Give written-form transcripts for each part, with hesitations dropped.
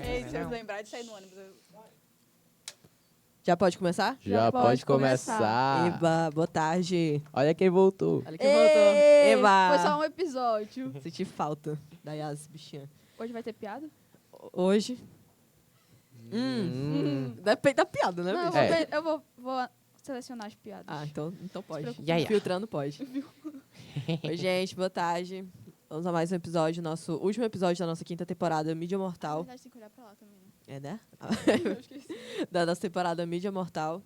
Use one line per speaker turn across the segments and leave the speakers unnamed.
Ei, se eu lembrar de sair no ônibus.
Já pode começar?
Já pode começar.
Eba, boa tarde.
Olha quem voltou.
Olha quem voltou. Eba.
Foi só um episódio.
Senti falta da Yas, bichinha.
Hoje vai ter piada?
Hoje... Depende da piada, né,
Não,
bicho?
eu vou selecionar as piadas.
Ah, então pode.
preocupe.
Ya, ya.
Filtrando pode. Oi, gente, boa tarde. Vamos a mais um episódio, nosso último episódio da nossa quinta temporada Mídia
Na
Mortal.
verdade, tem que olhar pra lá também, né?
É, né?
Eu esqueci.
Da nossa temporada Mídia Mortal.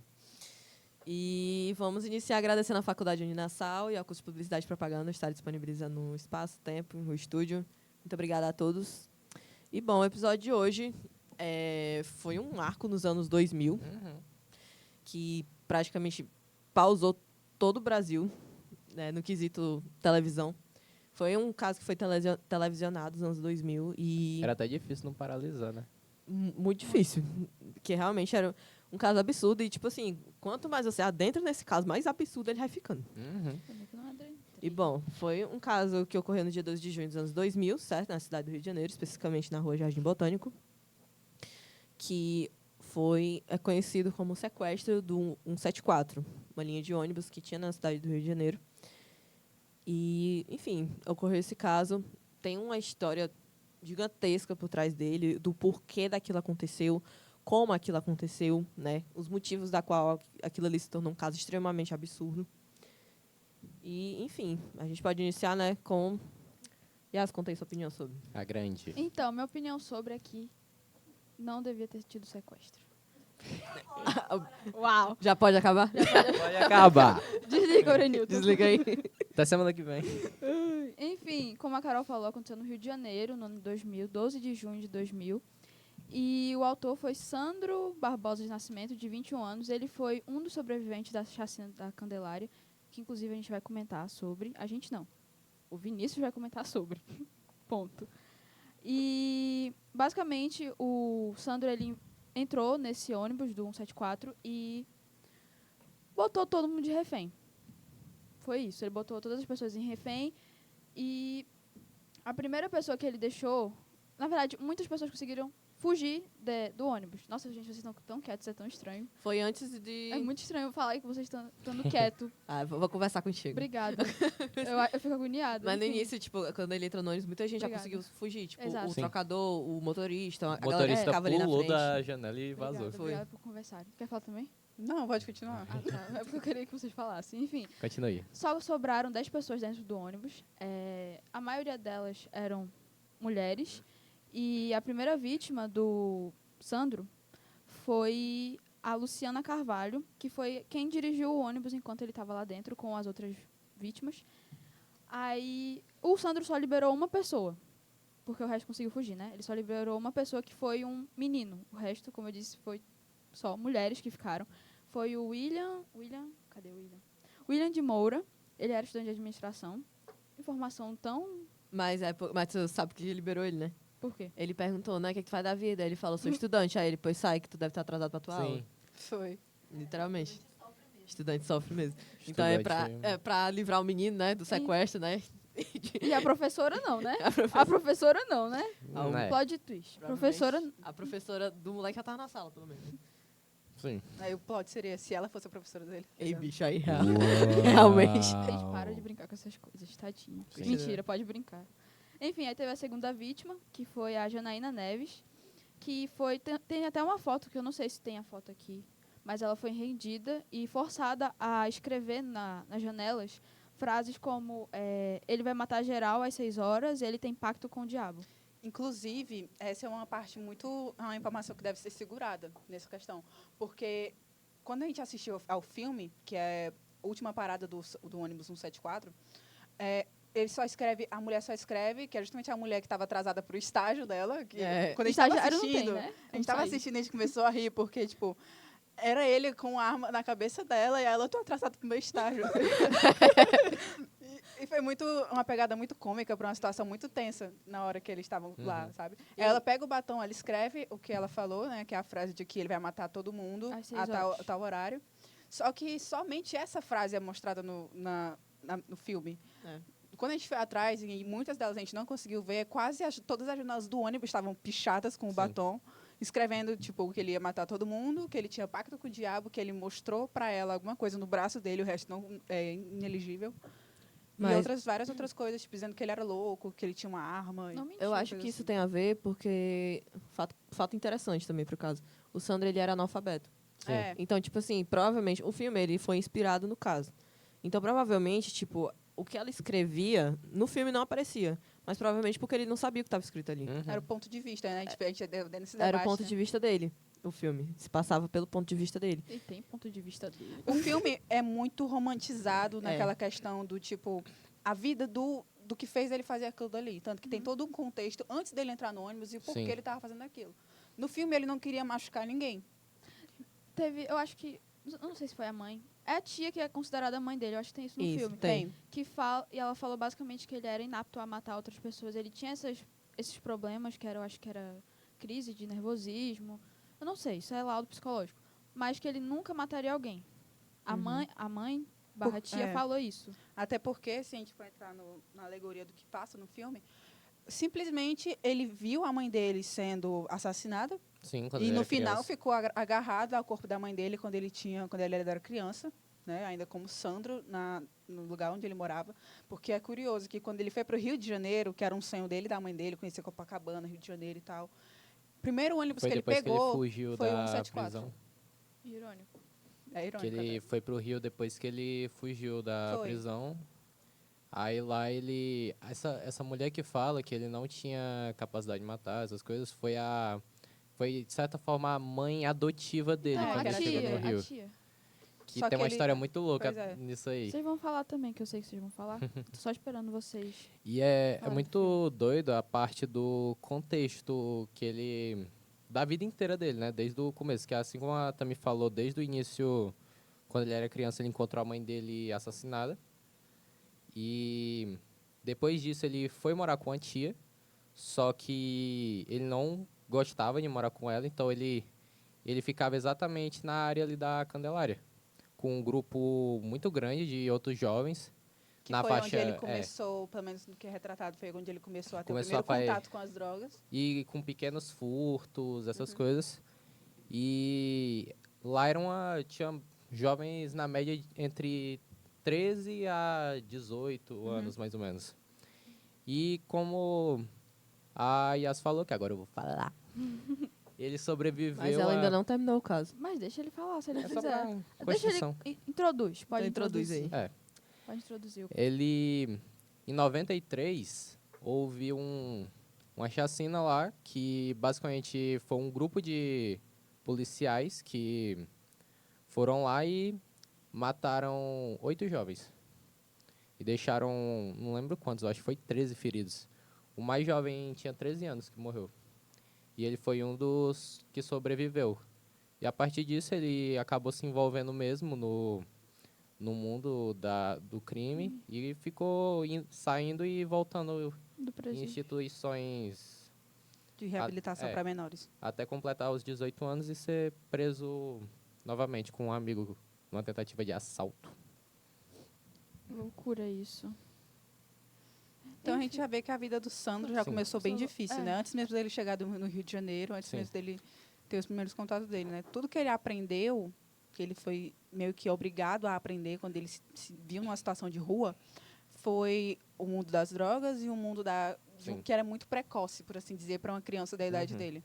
E vamos iniciar agradecendo à Faculdade Uninassal e ao curso de Publicidade e Propaganda estar disponibilizando o espaço, tempo, o estúdio. Muito obrigada a todos. E, bom, o episódio de hoje foi um marco nos anos 2000, que praticamente pausou todo o Brasil, né, no quesito televisão. Foi um caso que foi televisionado nos anos 2000 e...
Era até difícil não paralisar, né?
Muito difícil, porque realmente era um caso absurdo e, tipo assim, quanto mais você adentra nesse caso, mais absurdo ele vai ficando.
Também que não é adreno.
E, bom, foi um caso que ocorreu no dia 2 de junho dos anos 2000, certo? Na cidade do Rio de Janeiro, especificamente na rua Jardim Botânico, que é conhecido como o sequestro do 174, uma linha de ônibus que tinha na cidade do Rio de Janeiro. E, enfim, ocorreu esse caso. Tem uma história gigantesca por trás dele, do porquê daquilo aconteceu, como aquilo aconteceu, né? Os motivos da qual aquilo ali se tornou um caso extremamente absurdo. E, enfim, a gente pode iniciar, né, com... Yas, conta aí sua opinião sobre.
A grande.
Então, minha opinião sobre é que não devia ter tido sequestro. Uau!
Já pode acabar?
Pode acabar.
Desliga, Orenilton.
Desliga aí.
Até semana que vem.
Enfim, como a Carol falou, aconteceu no Rio de Janeiro, no ano 2000, 12 de junho de 2000. E o autor foi Sandro Barbosa de Nascimento, de 21 anos. Ele foi um dos sobreviventes da chacina da Candelária, que inclusive a gente vai comentar sobre. A gente não. O Vinícius vai comentar sobre. Ponto. E, basicamente, o Sandro, ele entrou nesse ônibus do 174 e botou todo mundo de refém. Foi isso. Ele botou todas as pessoas em refém e a primeira pessoa que ele deixou... Na verdade, muitas pessoas conseguiram fugir do ônibus. Nossa, gente, vocês estão tão quietos, é tão estranho.
Foi antes de...
É muito estranho falar que vocês estão quietos.
Ah, vou conversar contigo.
Obrigada. eu fico agoniada.
Mas no
enfim.
início, tipo, quando ele entrou no ônibus, muita gente
Obrigada.
já conseguiu fugir. Tipo,
Exato.
o
Sim.
trocador, o motorista, a
O
galera que
motorista
ficava ali na
pulou
frente.
da janela e vazou.
Obrigada, obrigada por conversar. Quer falar também?
Não, pode continuar.
Ah, tá. É porque eu queria que vocês falassem. Enfim,
Continue.
só sobraram 10 pessoas dentro do ônibus. A maioria delas eram mulheres. E a primeira vítima do Sandro foi a Luciana Carvalho, que foi quem dirigiu o ônibus enquanto ele estava lá dentro com as outras vítimas. Aí o Sandro só liberou uma pessoa, porque o resto conseguiu fugir, né? Ele só liberou uma pessoa que foi um menino. O resto, como eu disse, foi só mulheres que ficaram. Foi o William... Cadê o William? William de Moura. Ele era estudante de administração. Informação tão...
Mas tu sabe que liberou ele, né?
Por quê?
Ele perguntou, né, o que tu faz da vida? Aí ele falou, sou estudante. Aí ele, pois sai, que tu deve estar atrasado pra tua aula.
Sim.
Foi.
Literalmente. Estudante sofre mesmo. Então é
Estudante.
pra livrar o menino, né, do sequestro, né?
E a professora não, né? A professora não, né?
Não é.
Plot twist. Professora...
A professora do moleque já tava na sala, pelo menos.
Sim.
Aí o plot seria se ela fosse a professora dele.
Ei, bicho, aí realmente.
Gente, para de brincar com essas coisas, tadinho.
Sim.
Mentira, pode brincar. Enfim, aí teve a segunda vítima, que foi a Janaína Neves, que foi... Tem até uma foto, que eu não sei se tem a foto aqui, mas ela foi rendida e forçada a escrever nas janelas frases como ele vai matar geral às 6 horas, ele tem pacto com o diabo.
Inclusive, essa é uma parte uma informação que deve ser segurada nessa questão. Porque quando a gente assistiu ao filme, que é a última parada do ônibus 174, ele só escreve, a mulher só escreve, que é justamente a mulher que estava atrasada para o estágio dela. Que, quando a gente estava
Estagiário não
assistindo,
tem, né?
a gente estava assistindo e a gente começou a rir, porque, tipo, era ele com a arma na cabeça dela e ela, eu tô atrasada pro meu estágio. e foi uma pegada muito cômica para uma situação muito tensa na hora que eles estavam lá, sabe? Ela pega o batom, ela escreve o que ela falou, né? Que é a frase de que ele vai matar todo mundo
Às 6
a
horas.
tal horário. Só que somente essa frase é mostrada no filme. quando a gente foi atrás, e muitas delas a gente não conseguiu ver, quase todas as janelas do ônibus estavam pichadas com o
Sim.
batom, escrevendo, tipo, que ele ia matar todo mundo, que ele tinha pacto com o diabo, que ele mostrou para ela alguma coisa no braço dele, o resto não é ineligível.
Mas-
E várias outras coisas, tipo, dizendo que ele era louco, que ele tinha uma arma.
Não
e
mentiu.
Eu acho
coisa
que isso
assim.
tem a ver porque... Fato interessante também, pro caso. O Sandro, ele era analfabeto.
Sim.
É,
Então, tipo assim, provavelmente... O filme, ele foi inspirado no caso. Então, provavelmente, tipo... O que ela escrevia, no filme não aparecia. Mas provavelmente porque ele não sabia o que estava escrito ali.
Uhum.
era o ponto de vista, né? Tipo, a gente deu nesse
Era o
debate,
ponto
né?
de vista dele, o filme. Se passava pelo ponto de vista dele.
E tem ponto de vista dele.
O filme é muito romantizado naquela questão do, tipo, a vida do que fez ele fazer aquilo dali. Tanto que tem todo um contexto antes dele entrar no ônibus e por
Sim.
que ele estava fazendo aquilo. No filme, ele não queria machucar ninguém.
Eu acho que, eu não sei se foi a mãe. É a tia que é considerada a mãe dele, eu acho que tem isso no
Isso,
filme.
tem.
Que e ela falou basicamente que ele era inapto a matar outras pessoas. Ele tinha esses problemas, eu acho que era crise de nervosismo. Eu não sei, isso é laudo psicológico. Mas que ele nunca mataria alguém. A mãe barra tia falou isso.
Até porque, se a gente for entrar na alegoria do que passa no filme, simplesmente ele viu a mãe dele sendo assassinada
Sim, quando
e
ele
no
era
final
criança.
ficou agarrado ao corpo da mãe dele quando ele era criança, né? Ainda como Sandro, no lugar onde ele morava. Porque é curioso que quando ele foi para o Rio de Janeiro, que era um sonho dele e da mãe dele, conhecer Copacabana, Rio de Janeiro e tal, o primeiro ônibus
Foi
que ele
depois que ele
pegou
fugiu
foi o
da
174.
prisão.
Irônico.
É
Que
irônico.
ele
até.
foi pro Rio depois que ele fugiu da
Foi.
prisão. Aí lá ele... Essa mulher que fala que ele não tinha capacidade de matar, essas coisas, foi, de certa forma, a mãe adotiva dele
Não,
É,
quando
que
ele
era
chegou no
tia,
Rio.
a tia.
Que
Só
tem
que
uma
ele-
história muito louca
Pois é.
nisso aí.
Vocês vão falar também, que eu sei que vocês vão falar. Tô só esperando vocês.
E é
Fala do
muito doido a parte do contexto que ele... Da vida inteira dele, né? Desde o começo. Que assim como a Tami falou, desde o início, quando ele era criança, ele encontrou a mãe dele assassinada. E depois disso ele foi morar com a tia. Só que ele não gostava de morar com ela, então ele ficava exatamente na área ali da Candelária. Com um grupo muito grande de outros jovens.
Que
na
foi onde
faixa,
ele começou, pelo menos no que é retratado, foi onde ele começou a ter
Começou
o
a
primeiro
fa-
contato com as drogas.
E com pequenos furtos, essas coisas. E lá tinha jovens na média entre 13 a 18 anos, mais ou menos. E como a Yas falou, que agora eu vou falar, ele sobreviveu
Mas ela ainda não terminou o caso.
Mas deixa ele falar, se ele
É só
quiser.
pra
Deixa ele...
Constituição.
Introduz, pode
Então introduz
introduzir.
aí.
É.
Pode introduzir o...
Ele, em 93, houve uma chacina lá, que basicamente foi um grupo de policiais que foram lá e mataram 8 jovens. E deixaram, não lembro quantos, acho que foi 13 feridos. O mais jovem tinha 13 anos que morreu. E ele foi um dos que sobreviveu. E a partir disso ele acabou se envolvendo mesmo no mundo do crime e ficou saindo e voltando
do
em
presídio.
instituições
De reabilitação
é.
para menores.
até completar os 18 anos e ser preso novamente com um amigo numa tentativa de assalto.
Loucura isso.
Então a gente já vê que a vida do Sandro já
Sim.
começou bem difícil,
É.
né? Antes mesmo dele chegar no Rio de Janeiro, antes
Sim.
mesmo dele ter os primeiros contatos dele, né? Tudo que ele aprendeu, que ele foi meio que obrigado a aprender quando ele se viu numa situação de rua, foi o mundo das drogas e o mundo
Sim.
que era muito precoce, por assim dizer, para uma criança da idade
Uhum.
dele.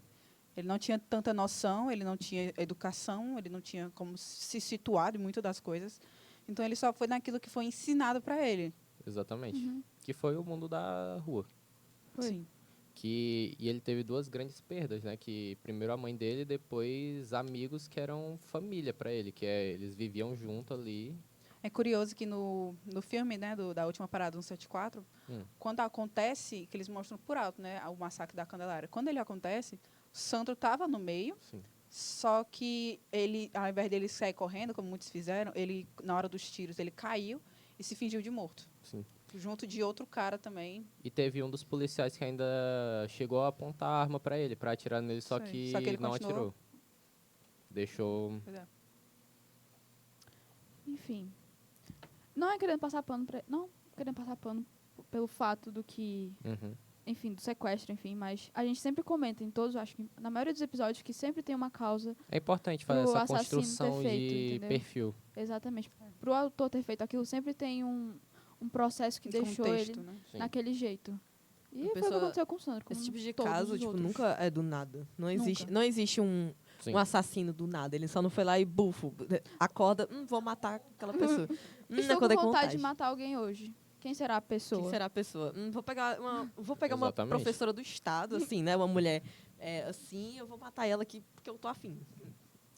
Ele não tinha tanta noção, ele não tinha educação, ele não tinha como se situar em muitas das coisas. Então ele só foi naquilo que foi ensinado para ele.
Exatamente. Que foi o mundo da rua.
Foi.
Sim.
E ele teve 2 grandes perdas, né? Que primeiro a mãe dele e depois amigos que eram família para ele, eles viviam junto ali.
É curioso que no filme, né, da última parada 174, quando acontece, que eles mostram por alto, né, o massacre da Candelária. Quando ele acontece, o Sandro estava no meio,
Sim.
só que ele, ao invés dele sair correndo, como muitos fizeram, ele, na hora dos tiros, ele caiu e se fingiu de morto.
Sim.
Junto de outro cara também.
E teve um dos policiais que ainda chegou a apontar a arma para ele, para atirar nele, só
Sei.
que,
Só que ele
não
continuou.
atirou. Deixou...
Pois é.
Enfim. Não é querendo passar pano pra... Não querendo passar pano pelo fato do que,
Uhum.
enfim, do sequestro, enfim, mas a gente sempre comenta em todos, acho que na maioria dos episódios, que sempre tem uma causa,
É importante fazer
Pro
essa
assassino ter
construção
feito,
de
entendeu?
perfil.
exatamente, pro autor ter feito aquilo, sempre tem um processo que
Um
deixou
contexto,
ele
né?
Sim.
naquele jeito. E
A
foi o que
pessoa-
aconteceu com o Sandro, como
Esse tipo de
todos
caso,
os
tipo,
outros.
nunca é do nada.
Nunca.
Não existe
Sim.
um assassino do nada. Ele só não foi lá e bufo, acorda, vou matar aquela pessoa.
Estou com
acordei
vontade de matar alguém hoje. Quem será a pessoa?
Quem será a pessoa? Vou pegar uma
Exatamente.
professora do estado, assim, né? Uma mulher assim, eu vou matar ela aqui porque eu tô afim.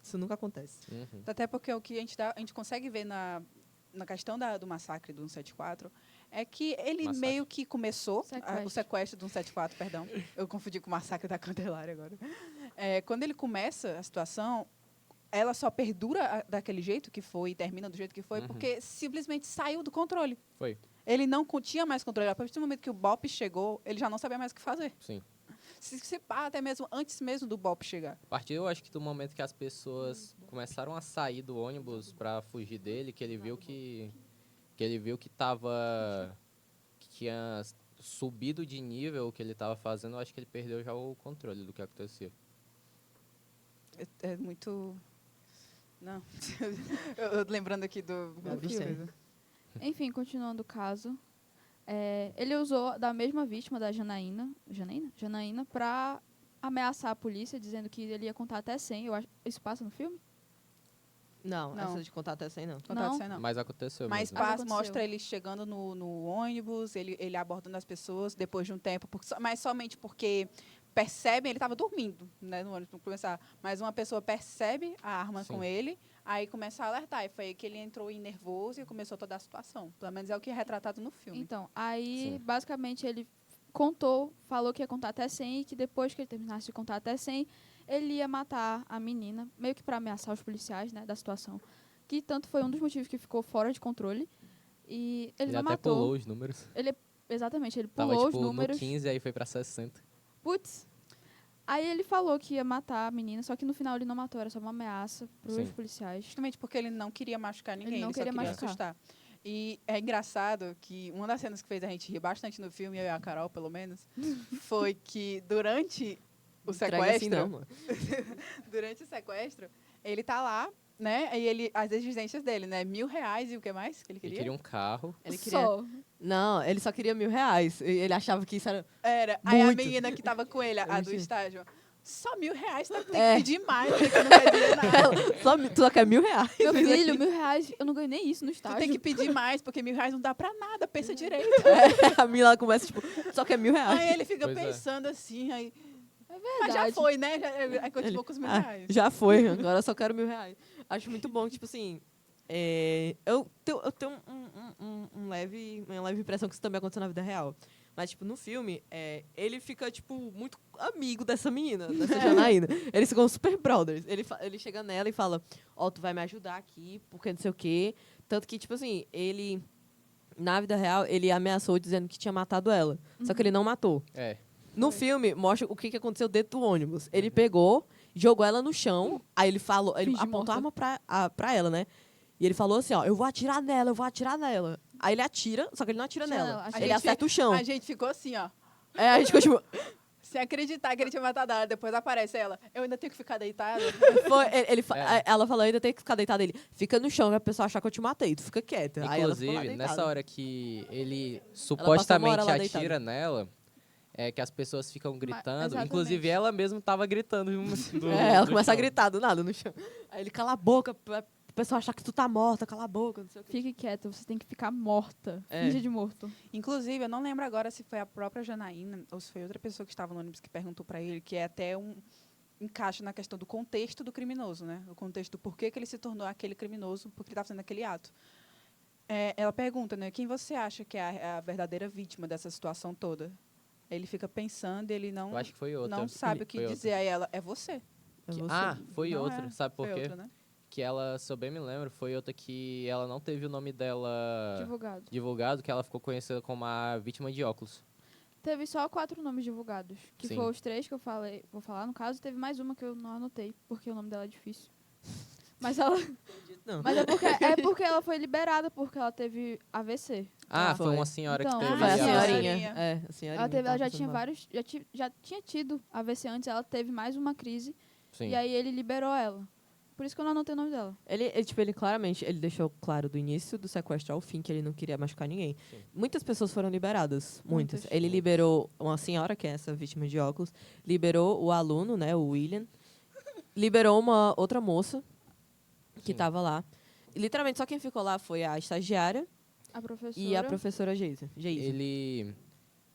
Isso nunca acontece.
Uhum.
Até porque o que a gente consegue ver na questão do massacre do 174 é que ele
Massacre.
meio que começou,
Sequestro.
o sequestro do 174, perdão. Eu confundi com o massacre da Candelária agora. Quando ele começa a situação, ela só perdura daquele jeito que foi e termina do jeito que foi,
Uhum.
porque simplesmente saiu do controle.
Foi.
Ele não tinha mais controle. A partir do momento que o BOP chegou, ele já não sabia mais o que fazer.
Sim.
Se pá, até mesmo antes mesmo do BOP chegar.
A partir, eu acho que do momento que as pessoas começaram a sair do ônibus pra fugir dele, que ele viu que tava, que tinha subido de nível o que ele tava fazendo, eu acho que ele perdeu já o controle do que acontecia.
É muito... Não. eu lembrando aqui do
Do
filme.
Enfim, continuando o caso, ele usou da mesma vítima, da Janaína, pra ameaçar a polícia, dizendo que ele ia contar até 100. Eu acho, isso passa no filme?
Não,
Não.
essa de contato é sem, não.
Contato
Não.
sem não.
Mas aconteceu
Mas
mesmo.
aconteceu.
mostra ele chegando no ônibus, ele abordando as pessoas depois de um tempo, mas somente porque percebem, ele estava dormindo, né, no ônibus, para começar, mas uma pessoa percebe a arma
Sim.
com ele, aí começa a alertar, e foi aí que ele entrou em nervoso e começou toda a situação. Pelo menos é o que é retratado no filme.
Então, aí,
Sim.
basicamente, ele falou que ia contar até 100 e que depois que ele terminasse de contar até 100, ele ia matar a menina, meio que para ameaçar os policiais, né, da situação. Que tanto foi um dos motivos que ficou fora de controle. E ele
Ele
não
até
matou.
pulou os números.
Exatamente, ele
Tava,
pulou
tipo,
os números.
no 15, aí foi pra 60.
Putz. Aí ele falou que ia matar a menina, só que no final ele não matou, era só uma ameaça pros
Sim.
policiais.
Justamente porque ele não queria machucar ninguém,
não
ele só
queria
queria
machucar.
assustar. E é engraçado que uma das cenas que fez a gente rir bastante no filme, eu e a Carol, pelo menos, foi que durante o
Entrega
sequestro,
assim, não, mano.
durante o sequestro, ele tá lá, né? E ele, as exigências dele, né? R$1.000 e o que mais que ele
Ele
queria?
queria um carro.
Ele queria...
Só.
Não, ele só queria R$1.000. Ele achava que isso era...
Era. Aí a
Muito.
menina que tava com ele, a do
Mentira.
estágio, só R$1.000, tá? Tem
É.
que pedir mais, né, que não quer dizer nada.
Tu só quer R$1.000.
Meu filho, R$1.000, eu não ganhei nem isso no
Tu
estágio.
tem que pedir mais, porque R$1.000 não dá pra nada, pensa direito.
A menina ela começa, tipo, só quer R$1.000.
Aí ele fica
Pois é.
pensando assim, aí...
É
Mas já
verdade.
foi, né? Aí continuou com os R$1.000.
Já foi, agora eu só quero R$1.000. Acho muito bom, tipo assim. Eu tenho uma leve impressão que isso também aconteceu na vida real. Mas, tipo, no filme, ele fica, tipo, muito amigo dessa menina, dessa Janaína. Eles ficam super brothers. Ele chega nela e fala, tu vai me ajudar aqui, porque não sei o quê. Tanto que, tipo assim, ele... Na vida real, ele ameaçou dizendo que tinha matado ela. Só que ele não matou.
É.
No
Foi.
filme, mostra o que aconteceu dentro do ônibus. Ele pegou, jogou ela no chão, aí ele falou, ele
Fingiu
apontou a
morta.
arma pra ela, né? E ele falou assim, eu vou atirar nela. Aí ele atira, só que ele não atira
Atira
nela.
nela,
Ele acerta o chão.
A gente ficou assim, ó.
A gente ficou tipo...
Sem acreditar que ele tinha matado ela. Depois aparece ela. Eu ainda tenho que ficar deitada.
Ela falou, ainda tem que ficar deitado. Ele, fica no chão, vai a pessoa achar que eu te matei. Tu fica quieta. Aí ela ficou lá
Inclusive,
deitada.
nessa hora que ele
passou uma
supostamente
hora lá
atira
deitada.
nela, é que as pessoas ficam gritando.
exatamente.
Inclusive, ela mesma tava gritando.
Ela
do
começa a
chão.
gritar do nada no chão. Aí ele cala a boca, pra pessoa achar que tu tá morta, cala a boca, não sei o que.
Fique quieto, você tem que ficar morta.
É.
Finge de morto.
Inclusive, eu não lembro agora se foi a própria Janaína ou se foi outra pessoa que estava no ônibus que perguntou para ele, que é até um encaixe na questão do contexto do criminoso, né? O contexto do porquê que ele se tornou aquele criminoso, porque ele estava fazendo aquele ato. Ela pergunta, né? Quem você acha que é a verdadeira vítima dessa situação toda? Ele fica pensando e ele
Eu acho que foi outra.
não sabe o que
Foi
dizer a ela. É você.
É você.
Ah, foi
Não
outra.
é.
Sabe por
Foi
quê?
outra, né?
Que ela, se eu bem me lembro, foi outra que ela não teve o nome dela
Divulgado.
divulgado, que ela ficou conhecida como a vítima de óculos.
Teve só 4 nomes divulgados. Que
Sim.
foram os 3 que eu vou falar. No caso, teve mais uma que eu não anotei, porque o nome dela é difícil. Mas ela.
Não.
Mas é porque ela foi liberada, porque ela teve AVC.
Ah, foi
foi.
uma senhora
Então,
que teve...
Foi a
a
senhorinha.
senhorinha.
É, a senhorinha.
Ela já
tava
tinha
passando mal.
vários. Já tinha tido AVC antes, ela teve mais uma crise.
Sim.
E aí ele liberou ela. Por isso que eu não anotei o nome dela.
Ele claramente, ele deixou claro do início do sequestro ao fim que ele não queria machucar ninguém.
Sim.
Muitas pessoas foram liberadas, muitas.
Muitas.
Ele liberou uma senhora, que é essa vítima de óculos, liberou o aluno, né, o William, liberou uma outra moça que
Sim.
estava lá. E, literalmente, só quem ficou lá foi a estagiária
A professora.
e a professora Geisa.
Ele...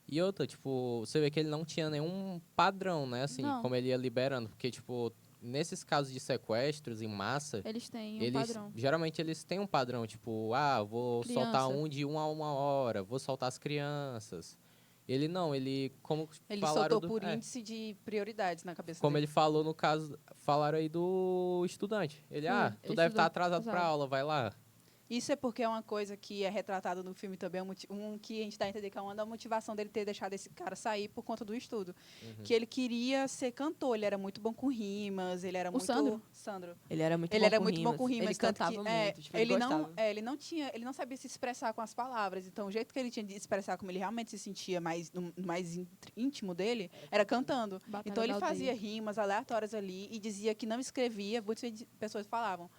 E outra, tipo, você vê que ele não tinha nenhum padrão, né? Assim,
Não.
como ele ia liberando. Porque, tipo, nesses casos de sequestros em massa,
Eles têm um
eles
padrão.
geralmente eles têm um padrão, tipo, vou
Criança.
soltar um de 1 a 1 hora, vou soltar as crianças. Ele não, ele como
Ele
falaram
soltou
do,
por
é,
índice de prioridades na cabeça
como
dele.
ele falou no caso, falaram aí do estudante. Ele,
Foi,
tu
ele
deve estar
estudou,
atrasado pra
exato.
aula, vai lá.
Isso é porque é uma coisa que é retratado no filme também, que a gente dá a entender que é uma da motivação dele ter deixado esse cara sair por conta do estudo. Que ele queria ser cantor, ele era muito bom com rimas, ele era
O
muito...
Sandro?
Ele era muito
Ele
bom
era
com
muito
rimas.
bom com rimas,
Ele
tanto
cantava
que,
muito, tipo, ele gostava.
ele não sabia se expressar com as palavras. Então, o jeito que ele tinha de expressar como ele realmente se sentia mais no mais íntimo dele era cantando.
Batalha
Então, ele
da
fazia
aldeia.
rimas aleatórias ali e dizia que não escrevia. Muitas pessoas falavam: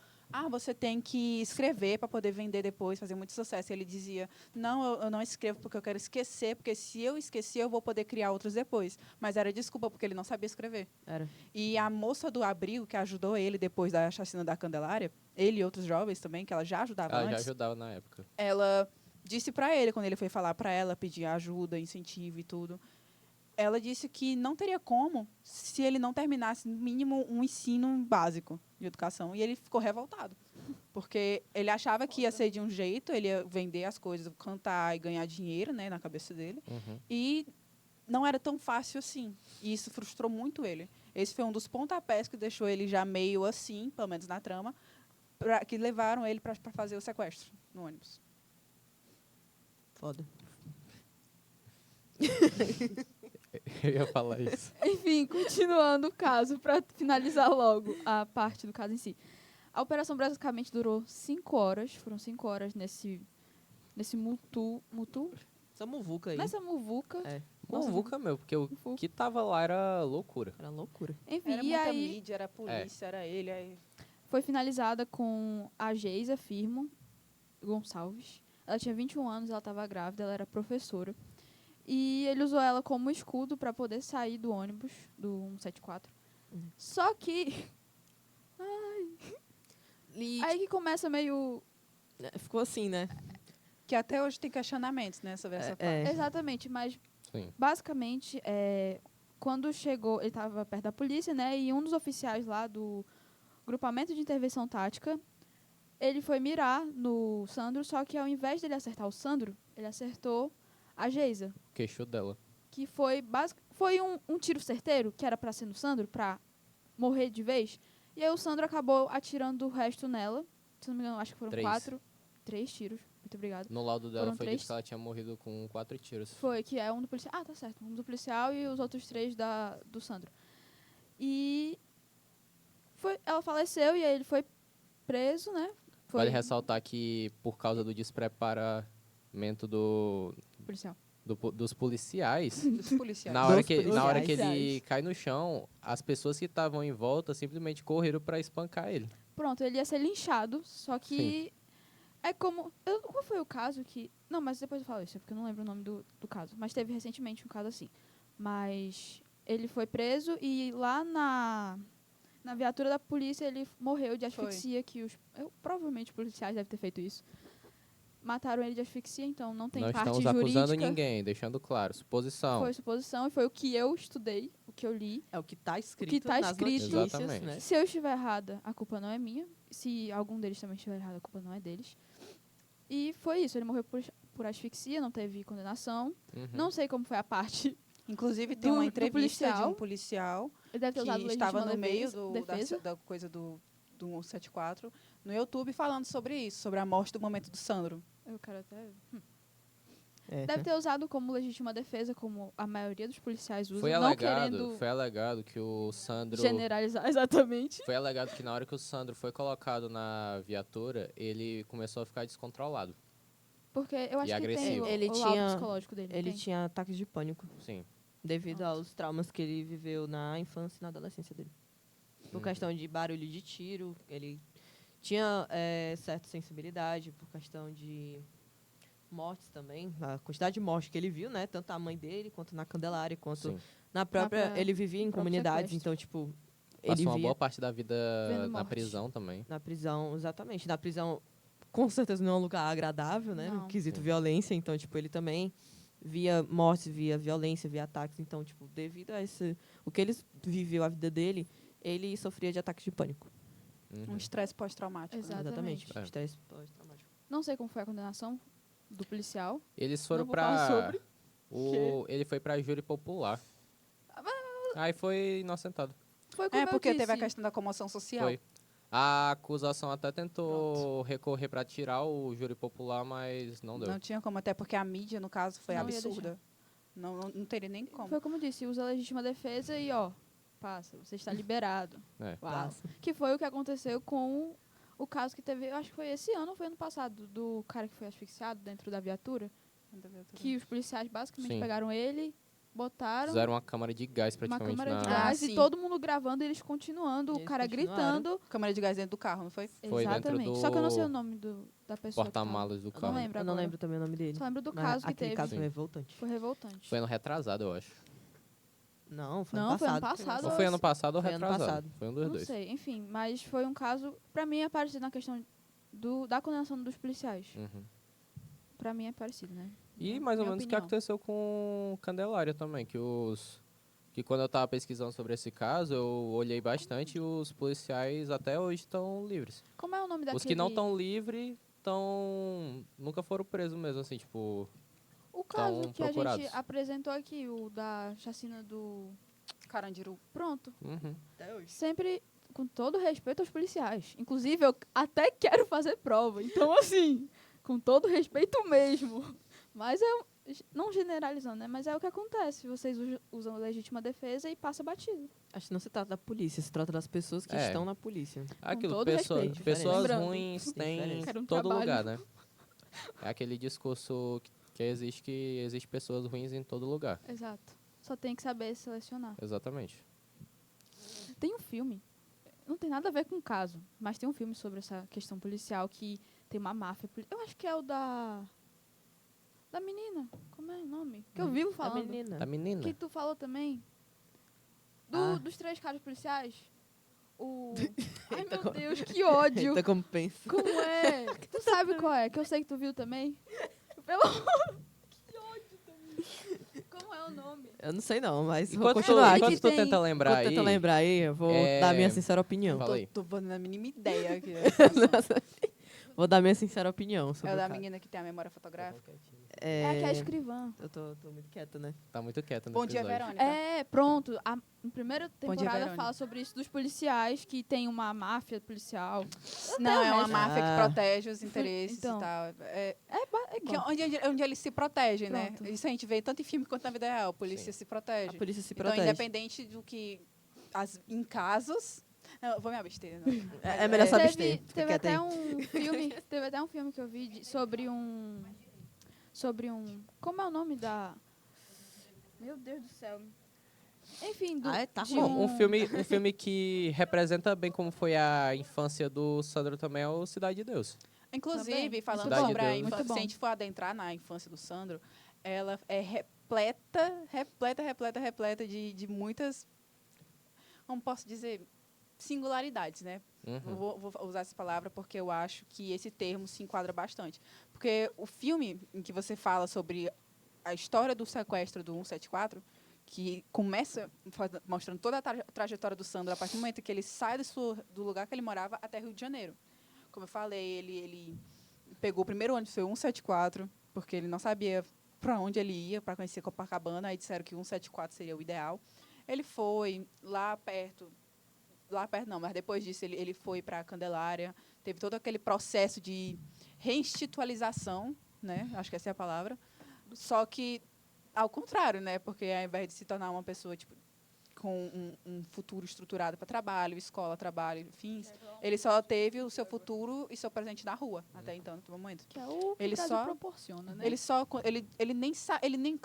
você tem que escrever para poder vender depois, fazer muito sucesso. E ele dizia: não, eu não escrevo porque eu quero esquecer, porque se eu esquecer, eu vou poder criar outros depois. Mas era desculpa, porque ele não sabia escrever.
Era.
E a moça do abrigo, que ajudou ele depois da chacina da Candelária, ele e outros jovens também, que ela já ajudava
Ela já
antes,
ajudava na época.
ela disse para ele, quando ele foi falar para ela, pedir ajuda, incentivo e tudo, ela disse que não teria como se ele não terminasse, no mínimo, um ensino básico de educação. E ele ficou revoltado. Porque ele achava que ia ser de um jeito, ele ia vender as coisas, cantar e ganhar dinheiro, né, na cabeça dele.
Uhum.
E não era tão fácil assim. E isso frustrou muito ele. Esse foi um dos pontapés que deixou ele já meio assim, pelo menos na trama, que levaram ele para fazer o sequestro no ônibus.
Foda.
Eu ia falar isso.
Enfim, continuando o caso, para finalizar logo a parte do caso em si. A operação basicamente durou 5 horas. Foram 5 horas nesse mutu,
Essa muvuca aí.
nessa muvuca.
É,
Nossa,
Muvuca, meu, porque o
Muvuca.
que tava lá era loucura.
era loucura.
Enfim,
Era
e
muita
aí
mídia, era a polícia, era ele. Aí...
foi finalizada com a Geisa Firmo Gonçalves. Ela tinha 21 anos, ela estava grávida, ela era professora. E ele usou ela como escudo para poder sair do ônibus do 174. Só que
E
aí que começa meio...
ficou assim, né?
Que até hoje tem questionamentos, né, sobre essa parte.
Exatamente, mas
Sim.
basicamente, quando chegou, ele estava perto da polícia, né? E um dos oficiais lá do grupamento de intervenção tática, ele foi mirar no Sandro, só que ao invés dele acertar o Sandro, ele acertou a Geisa.
Queixou dela.
Que foi um tiro certeiro, que era pra ser no Sandro, pra morrer de vez. E aí o Sandro acabou atirando o resto nela. Se não me engano, acho que foram 3 tiros. Muito obrigada.
No laudo dela
Foram
foi
3?
dito que ela tinha morrido com 4 tiros.
Foi, que é um do policial. Ah, tá certo. Um do policial e os outros 3 do Sandro. E ela faleceu e aí ele foi preso, né? Foi
Vale ressaltar que por causa do despreparamento
policial.
dos policiais,
Dos policiais.
na hora
Dos
que ele
policiais.
cai no chão, as pessoas que estavam em volta simplesmente correram pra espancar ele.
Pronto, ele ia ser linchado, só que é como... qual foi o caso que... Não, mas depois eu falo isso, porque eu não lembro o nome do caso. Mas teve recentemente um caso assim. Mas ele foi preso e lá na viatura da polícia ele morreu de asfixia, que provavelmente os policiais devem ter feito isso. Mataram ele de asfixia, então não tem
Não
parte
estamos
jurídica.
acusando ninguém, deixando claro. Suposição.
Foi suposição e foi o que eu estudei, o que eu li.
É o que tá escrito,
que tá
nas
escrito.
notícias,
Exatamente.
né?
Se eu estiver errada, a culpa não é minha. Se algum deles também estiver errado, a culpa não é deles. E foi isso, ele morreu por asfixia, não teve condenação.
Uhum.
Não sei como foi a parte.
Inclusive, tem
Do
uma entrevista de
policial.
um policial
Ele deve ter
que
usado
estava
legítima
no meio
defesa.
da coisa do 174 no YouTube falando sobre isso, sobre a morte do momento do Sandro.
Eu quero até... Deve ter usado como legítima defesa, como a maioria dos policiais usa,
Foi
não
alegado,
querendo
foi alegado que o Sandro...
generalizar exatamente.
Foi alegado que na hora que o Sandro foi colocado na viatura, ele começou a ficar descontrolado.
Porque eu acho que tem
agressivo.
o laudo psicológico dele.
Ele
tem.
tinha ataques de pânico
Sim.
devido
Pronto.
aos traumas que ele viveu na infância e na adolescência dele. Por
Uhum.
questão de barulho de tiro, ele tinha certa sensibilidade, por questão de mortes também, a quantidade de mortes que ele viu, né? Tanto a mãe dele, quanto na Candelária, quanto
Sim.
na própria...
própria-
ele vivia em
no próprio
comunidades,
sequestro.
então, tipo, ele
Passou uma
via
boa parte da vida
Vendo
na
morte.
prisão também.
na prisão, exatamente. Na prisão, com certeza não é um lugar agradável, né? No
Não.
quesito
Sim.
violência, então, tipo, ele também via mortes, via violência, via ataques. Então, tipo, devido a esse... O que ele viveu, a vida dele, ele sofria de ataques de pânico.
Uhum.
Um estresse pós-traumático. né?
Exatamente.
Exatamente.
É.
Estresse pós-traumático.
Não sei como foi a condenação do policial.
Eles foram
Não vou falar
pra...
sobre.
Ele foi pra júri popular. Aí foi inocentado.
Foi como
É,
eu
porque
disse.
teve a questão da comoção social.
Foi. A acusação até tentou recorrer pra tirar o júri popular, mas não deu.
Não tinha como, até porque a mídia, no caso, foi
Não ia
absurda. Não teria nem como.
Foi como eu disse, usa a legítima defesa e, ó, passa, você está liberado.
É.
Uau.
Passa.
Que foi o que aconteceu com o caso que teve, eu acho que foi esse ano ou foi ano passado, do cara que foi asfixiado dentro da viatura. Que os policiais basicamente
Sim.
pegaram ele, botaram
Fizeram uma câmara de gás
uma
praticamente
câmara de
na...
gás
sim.
e todo mundo gravando, eles continuando, o
Eles
cara
continuaram.
gritando.
Câmara de gás dentro do carro, não foi?
Foi dentro
Exatamente.
do
Só que eu não sei o nome da pessoa. que tava.
porta-malas do
Eu não
carro.
lembro
Eu não
agora.
lembro também o nome dele.
Só lembro do
Mas
caso que
aquele
teve.
caso
Sim.
foi revoltante.
Foi revoltante.
Foi ano retrasado, eu acho.
Não, foi
Não,
ano
foi ano
passado.
passado.
Ou foi ano passado ou
Foi ano
retrasado.
passado.
Foi um dos
Não
dois.
sei, enfim, mas foi um caso, pra mim é parecido na questão da condenação dos policiais.
Uhum.
Pra mim é parecido, né?
E mais ou
Minha
menos o que
opinião.
aconteceu com Candelária também, que quando eu tava pesquisando sobre esse caso, eu olhei bastante e os policiais até hoje estão livres.
Como é o nome daquele...
Os que não estão livres nunca foram presos mesmo, assim, tipo...
O caso
tão
que a
procurados.
gente apresentou aqui, o da chacina do...
Carandiru.
Pronto.
Uhum.
Até hoje.
Sempre com todo respeito aos policiais. Inclusive, eu até quero fazer prova. Então, assim, com todo respeito mesmo. Mas não generalizando, né? Mas é o que acontece. Vocês usam legítima defesa e passa batido.
Acho que não se trata da polícia, se trata das pessoas que
É.
estão na polícia.
Aquilo,
todo
pessoas
respeito.
pessoas
Lembrando,
ruins
tem
tem
diferença.
Era um
em todo
trabalho.
lugar, né? É aquele discurso que existe pessoas ruins em todo lugar.
Exato. Só tem que saber selecionar.
Exatamente.
Tem um filme, não tem nada a ver com o caso, mas tem um filme sobre essa questão policial que tem uma máfia. Eu acho que é o da menina. Como é o nome? Que eu vivo
A
falando.
menina.
Da menina.
Que tu falou também. Dos 3 caras policiais. O... Ai,
Eita,
meu Deus, que ódio.
Eita, como pensa.
Como é? Tu sabe qual é? Que eu sei que tu viu também. Pelo amor. Que ódio também. Como é o nome?
Eu não sei não, mas vou
Enquanto
continuar
que
aqui.
enquanto tu
tem-
tenta lembrar
Enquanto
aí...
tenta lembrar aí, eu vou dar a minha sincera opinião.
Fala aí.
Tô dando a mínima ideia aqui.
Vou dar minha sincera opinião sobre
É o da
caso.
menina que tem a memória fotográfica.
É que é a escrivã.
Eu tô muito quieta, né?
Tá muito quieto no
Bom dia,
episódio.
Verônica.
É, pronto. A primeira
dia,
temporada
Verônica.
fala sobre isso dos policiais, que tem uma máfia policial.
Não, é uma
resto.
máfia que
Ah.
protege os interesses
Então.
e tal. É
É bom.
onde eles se protegem, né?
Pronto.
Isso a gente vê tanto em filme quanto na vida real. A polícia
Sim.
se protege.
A polícia se
Então,
protege.
independente do que... em casos... Não, eu vou me abster. Não.
É melhor se abster. Fica
Teve
quieta aí.
até um filme que eu vi sobre um... Como é o nome da... Meu Deus do céu. Enfim,
Tá
de
Bom, um filme que representa bem como foi a infância do Sandro também é o Cidade de Deus.
Inclusive,
Também.
falando
Cidade
sobre
de
a
Deus.
infância,
Muito bom.
se a gente for adentrar na infância do Sandro, ela é repleta de muitas, como posso dizer, singularidades, né?
Uhum.
Vou usar essa palavra porque eu acho que esse termo se enquadra bastante. Porque o filme em que você fala sobre a história do sequestro do 174, que começa mostrando toda a trajetória do Sandro a partir do momento que ele sai do lugar que ele morava até Rio de Janeiro. Como eu falei, ele pegou o primeiro ônibus, foi o 174, porque ele não sabia para onde ele ia, para conhecer Copacabana, aí disseram que o 174 seria o ideal. Ele foi lá perto não, mas depois disso ele foi para a Candelária, teve todo aquele processo de reinstitucionalização, né? Acho que essa é a palavra, Só que, ao contrário, né? Porque ao invés de se tornar uma pessoa, tipo, com um futuro estruturado para trabalho, escola, trabalho, fins, ele só teve o seu futuro e seu presente na rua, até então, no momento.
Que é o que
Ele
o Brasil
só-
proporciona, né?
Ele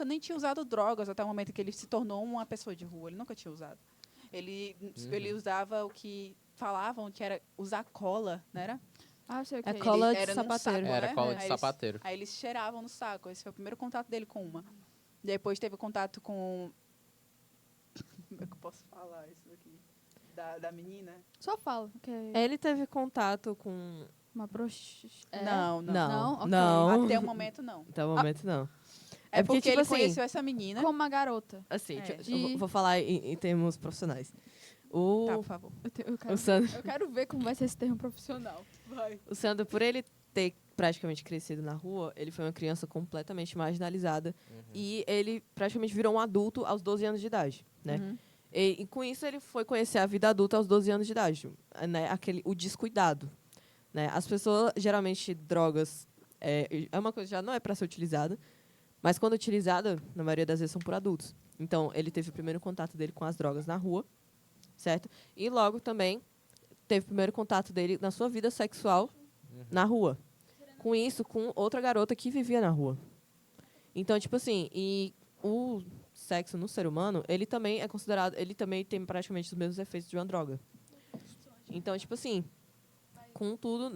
nem tinha usado drogas até o momento que ele se tornou uma pessoa de rua. Ele nunca tinha usado. Ele usava o que falavam que era usar cola, não era?
Ah, eu sei o que
É
é isso.
cola de
Era num
sapateiro.
saco,
Era
né?
cola
Aí
de
eles-
sapateiro.
Aí eles cheiravam no saco. Esse foi o primeiro contato dele com uma. Depois teve contato com... Como é que eu posso falar isso daqui? Da menina?
Só fala. Que é
Ele teve contato com...
uma prostituta.
Não.
Não? Ok.
Não.
Até o momento, não.
Até o momento, não.
É porque,
tipo
ele
assim,
conheceu essa menina.
Como uma garota.
Assim,
É.
vou falar em termos profissionais. O,
Tá, por favor.
o Sandro,
Eu quero ver como vai ser esse termo profissional.
Vai.
o Sandro, por ele ter praticamente crescido na rua, ele foi uma criança completamente marginalizada. E ele praticamente virou um adulto aos 12 anos de idade, né?
Uhum.
E com isso ele foi conhecer a vida adulta aos 12 anos de idade, né? O descuidado, né? As pessoas, geralmente, drogas é uma coisa que já não é para ser utilizada, mas quando utilizada, na maioria das vezes são por adultos. Então, ele teve o primeiro contato dele com as drogas na rua, certo? E logo também teve o primeiro contato dele na sua vida sexual na rua. Com isso, com outra garota que vivia na rua. Então, tipo assim, e o sexo no ser humano, ele também é considerado, ele também tem praticamente os mesmos efeitos de uma droga. Então, tipo assim, contudo,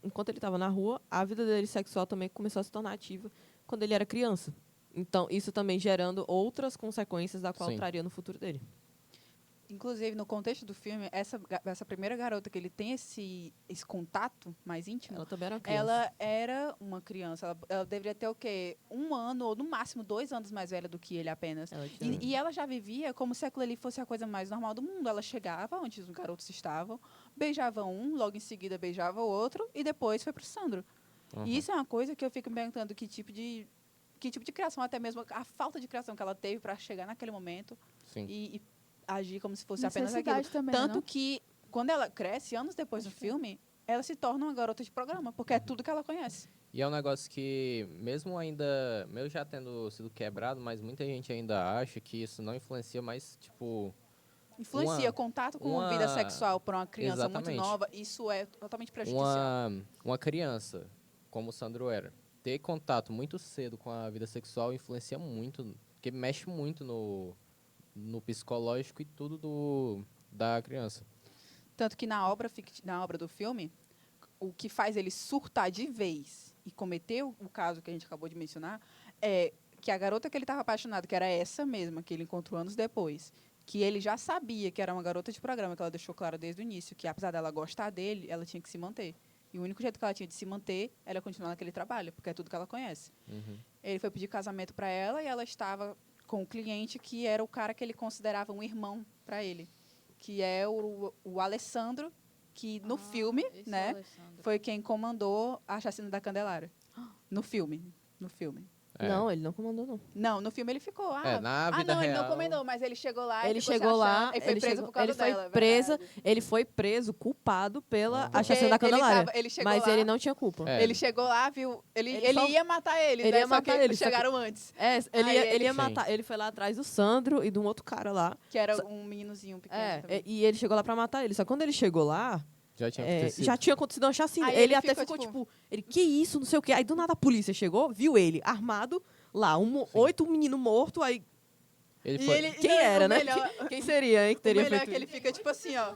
enquanto ele estava na rua, a vida dele sexual também começou a se tornar ativa quando ele era criança. Então, isso também gerando outras consequências da qual
Sim.
traria no futuro dele.
Inclusive, no contexto do filme, essa primeira garota que ele tem esse contato mais íntimo,
Ela também era uma criança.
ela era uma criança. Ela deveria ter o quê? 1 ano, ou no máximo 2 anos mais velha do que ele apenas.
Ela tinha-
E ela já vivia como se aquilo ali fosse a coisa mais normal do mundo. Ela chegava onde os garotos estavam, beijava um, logo em seguida beijava o outro, e depois foi pro Sandro.
Uhum.
E isso é uma coisa que eu fico me perguntando que tipo de criação, até mesmo a falta de criação que ela teve para chegar naquele momento
Sim.
e agir como se fosse apenas aquilo.
Necessidade também,
Tanto
não?
que, quando ela cresce, anos depois do filme, ela se torna uma garota de programa, porque é tudo que ela conhece.
E é um negócio que, mesmo já tendo sido quebrado, mas muita gente ainda acha que isso não influencia mais, tipo...
Influencia contato com a vida sexual para uma criança muito
Exatamente.
nova, isso é totalmente prejudicial.
Uma criança, como o Sandro era, ter contato muito cedo com a vida sexual influencia muito, porque mexe muito no psicológico e tudo da criança.
Tanto que na obra do filme, o que faz ele surtar de vez e cometer o caso que a gente acabou de mencionar é que a garota que ele estava apaixonado, que era essa mesma que ele encontrou anos depois, que ele já sabia que era uma garota de programa, que ela deixou claro desde o início, que apesar dela gostar dele, ela tinha que se manter. E o único jeito que ela tinha de se manter era continuar naquele trabalho, porque é tudo que ela conhece.
Uhum.
Ele foi pedir casamento para ela e ela estava com o cliente que era o cara que ele considerava um irmão para ele, que é o Alessandro, que no filme,
esse
né,
Alessandro.
foi quem comandou a chacina da Candelária. No filme.
É.
Não, ele não comandou, não.
Não, no filme ele ficou.
Na vida
não, ele não
real-
comandou, mas ele chegou lá
Ele
e ficou se
chegou lá,
achando, e foi
ele
preso
chegou-
por causa
ele foi
dela.
presa,
verdade.
ele foi preso, culpado pela
Porque
a chacina da
ele
Candelária.
tava- ele chegou
Mas
lá-
ele não tinha culpa.
É.
Ele chegou lá, viu? Ele
Ele só-
ia matar eles,
ele
né?
ia
Só
matar
que
eles, só que-
chegaram antes.
Ele
Aí
ia
ele-
matar. Ele foi lá atrás do Sandro e de um outro cara lá.
Que era um meninozinho pequeno também.
E ele chegou lá pra matar ele. Só que quando ele chegou lá,
Já tinha acontecido.
já tinha acontecido uma chacina.
Aí
Ele
ele
até
ficou,
ficou tipo, que isso, não sei o quê. Aí do nada a polícia chegou, viu ele armado lá, 8 meninos mortos, aí
Ele
E
foi...
ele-
quem
não,
era,
o
né?
melhor-
Quem seria, hein, que
O
teria
melhor é
feito
que ele
isso?
fica tipo assim, ó.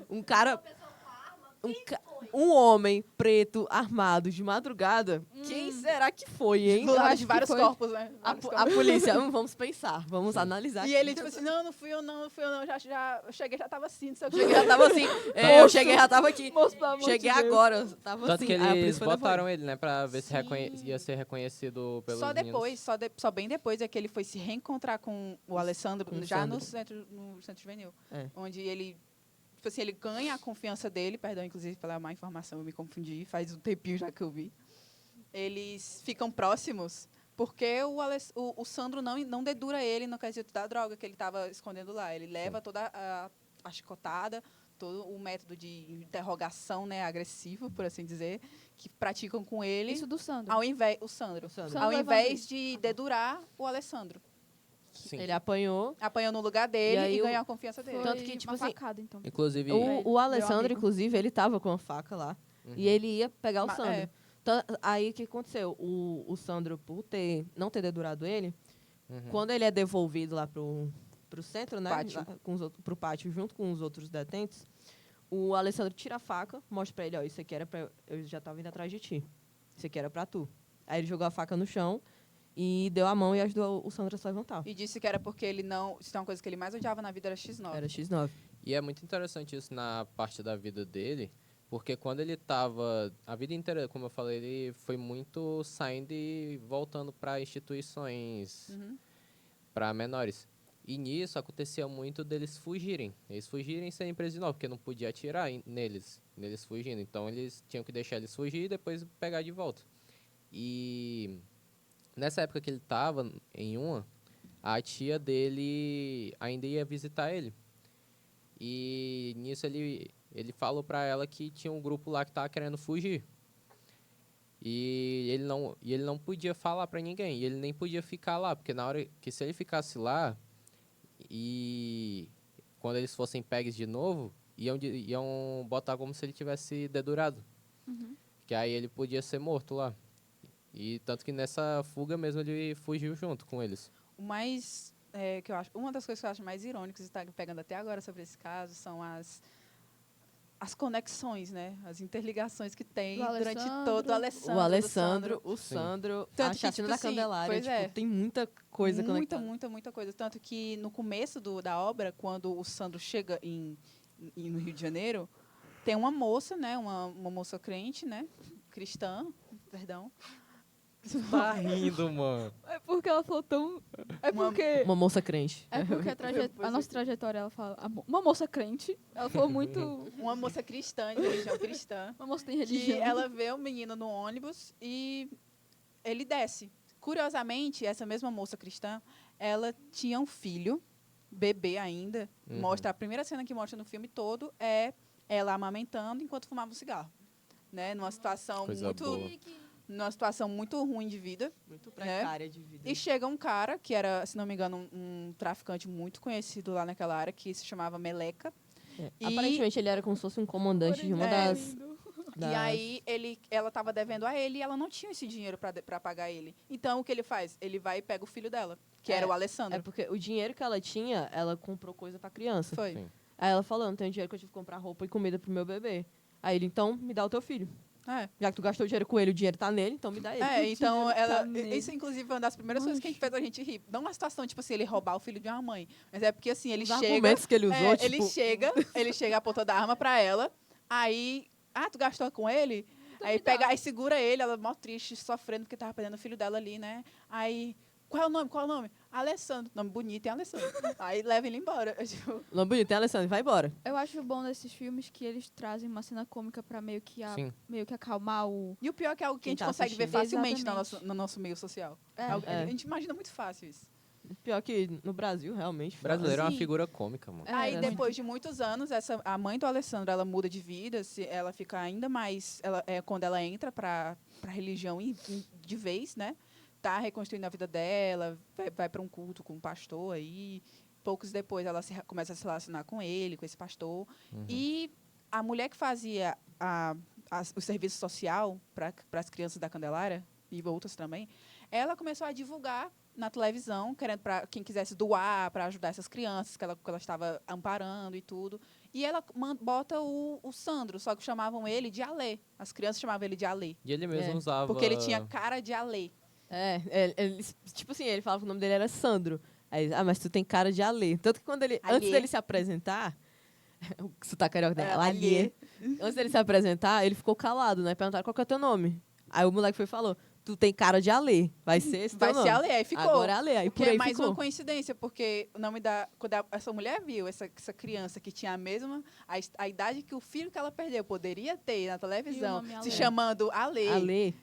Um cara, um homem preto armado de madrugada. Quem será que foi, hein?
Do
Eu
lado
acho
de
que
vários
foi
corpos, né?
A,
Vários
a
corpos.
polícia, vamos pensar, vamos analisar.
E
aqui.
ele, tipo assim, não fui eu não. Já eu cheguei, já tava assim, não sei o quê.
Cheguei, já tava assim. Eu cheguei, já tava aqui.
Moço, pelo amor de
Cheguei
Deus.
agora, tava
Tanto
assim.
que
Aí a polícia
eles
foi levar
botaram ele, né? Pra ver se
Sim.
ia ser reconhecido pelos
Só
meninos.
depois, só bem depois é que ele foi se reencontrar com o Alessandro,
Com o
já
Sandro.
no centro juvenil.
É.
Onde ele, tipo assim, ele ganha a confiança dele, perdão, inclusive, pela má informação, eu me confundi, faz um tempinho já que eu vi. Eles ficam próximos porque o Sandro não dedura ele no quesito da droga que ele estava escondendo lá. Ele leva toda a chicotada, todo o método de interrogação, né, agressivo, por assim dizer, que praticam com ele,
Isso do Sandro.
ao invés o Sandro,
Sandro
ao
é
invés
bandido.
de dedurar o Alessandro,
Sim.
Ele apanhou.
apanhou no lugar dele
E aí
e
o-
ganhou a confiança dele.
Foi
Tanto que, tipo
uma
assim,
facada, então.
Inclusive,
O Alessandro,
amigo.
inclusive, ele tava com a faca lá.
Uhum.
E ele ia pegar o
Ma-
Sandro.
é.
Aí, o que aconteceu? O Sandro, por não ter dedurado ele,
Uhum.
quando ele é devolvido lá pro centro, né?
Pátio.
Lá com pro pátio, junto com os outros detentos, o Alessandro tira a faca, mostra pra ele, ó, isso aqui era pra... Eu já tava indo atrás de ti. Isso aqui era pra tu. Aí ele jogou a faca no chão e deu a mão e ajudou o Sandro a se levantar.
E disse que era porque ele não... Se tem uma coisa que ele mais odiava na vida era X9.
Era X9.
E é muito interessante isso na parte da vida dele, porque quando ele tava a vida inteira, como eu falei, ele foi muito saindo e voltando para instituições
Uhum.
para menores. E nisso acontecia muito deles fugirem. Eles fugirem sem presos de novo, porque não podia atirar neles fugindo. Então eles tinham que deixar eles fugir e depois pegar de volta. E nessa época que ele tava em uma, a tia dele ainda ia visitar ele. E nisso ele falou pra ela que tinha um grupo lá que tava querendo fugir. E ele não podia falar pra ninguém. E ele nem podia ficar lá, porque na hora que se ele ficasse lá e quando eles fossem pegues de novo, iam botar como se ele tivesse dedurado. Que aí ele podia ser morto lá. E tanto que nessa fuga mesmo ele fugiu junto com eles.
O mais que eu acho, uma das coisas que eu acho mais irônicas e está pegando até agora sobre esse caso são as conexões, né? As interligações que tem
Do
durante
Alessandro.
todo o Alessandro.
O Alessandro,
do Sandro.
o Sandro,
Tanto
a
que,
chacina
tipo
da
assim,
Candelária,
pois
tipo,
é.
tem muita coisa conectada.
Muita coisa. Tanto que no começo da obra, quando o Sandro chega no Rio de Janeiro, tem uma moça, né? Uma moça crente, né? Cristã, perdão.
Tá rindo, mano.
É porque ela falou tão... É
Uma-
porque...
Uma moça crente.
É porque a nossa trajetória, ela fala... Uma moça crente, ela falou muito...
Uma moça cristã, de religião cristã.
Uma moça tem
Que
religião.
ela vê o menino no ônibus e ele desce. Curiosamente, essa mesma moça cristã, ela tinha um filho, bebê ainda.
Uhum.
Mostra a primeira cena que mostra no filme todo é ela amamentando enquanto fumava um cigarro, né?
Coisa boa.
Numa situação muito ruim de vida.
Muito precária de vida.
E chega um cara que era, se não me engano, um traficante muito conhecido lá naquela área que se chamava Meleca. E-
Aparentemente ele era como se fosse um comandante de uma
É.
das...
E aí ela estava devendo a ele e ela não tinha esse dinheiro para pagar ele. Então o que ele faz? Ele vai e pega o filho dela, que era o
É
Alessandro.
porque o dinheiro que ela tinha, ela comprou coisa pra criança.
Foi.
Sim.
Aí ela falou, não tenho dinheiro que eu tive que comprar roupa e comida pro meu bebê. Aí ele, então, me dá o teu filho.
É.
Já que tu gastou dinheiro com ele, o dinheiro tá nele, então me dá ele.
Então
dinheiro
ela.
tá nele.
Isso, inclusive, foi uma das primeiras coisas que fez a gente rir. Não uma situação, tipo assim, ele roubar o filho de uma mãe. Mas é porque assim, ele
Os
chega.
argumentos que ele usou, tipo...
Ele chega a ponta da arma pra ela. Aí. Ah, tu gastou com ele?
Então
Aí
me dá.
pega, aí segura ele, ela mó triste, sofrendo, porque tava perdendo o filho dela ali, né? Aí. Qual é o nome? Qual é o nome? Alessandro. Nome bonito é Alessandro. Aí leva ele embora. Tipo,
Não, bonito, tem Alessandro, vai embora.
Eu acho bom desses filmes que eles trazem uma cena cômica pra meio que
Sim.
acalmar o...
e o pior é que é algo que
Quem
a gente
tá
consegue ver
assistindo.
facilmente
Exatamente.
no nosso meio social.
É.
A gente imagina muito fácil isso.
Pior que no Brasil, realmente.
Brasileiro é uma
Sim.
figura cômica, mano.
É,
Aí,
era
depois de muitos anos, a mãe do Alessandro, ela muda de vida, ela fica ainda mais... quando ela entra para a religião de vez, né? Tá reconstruindo a vida dela, vai para um culto com um pastor aí. Poucos depois, ela começa a se relacionar com ele, com esse pastor. E a mulher que fazia o serviço social para as crianças da Candelária, e outras também, ela começou a divulgar na televisão, querendo para quem quisesse doar para ajudar essas crianças que ela estava amparando e tudo. E ela bota o Sandro, só que chamavam ele de Alê. As crianças chamavam ele de Alê,
E ele mesmo
É,
usava...
porque ele tinha cara de Alê.
Tipo assim, ele falava que o nome dele era Sandro. Aí, mas tu tem cara de Alê. Tanto que quando ele,
Alê.
antes dele se apresentar, o sotaque carioca dele, Alê.
Alê.
Antes dele se apresentar, ele ficou calado, né? Perguntaram qual que é o teu nome. Aí o moleque foi e falou, tu tem cara de Alê, vai ser esse
Vai
teu
ser
nome.
Alê. Aí ficou.
Agora é Alê, aí
O que
por aí
é mais
ficou.
uma coincidência, porque o nome da... Quando essa mulher viu essa criança que tinha a mesma... A idade que o filho que ela perdeu poderia ter na televisão,
nome
se
Alê.
chamando Alê.
Alê.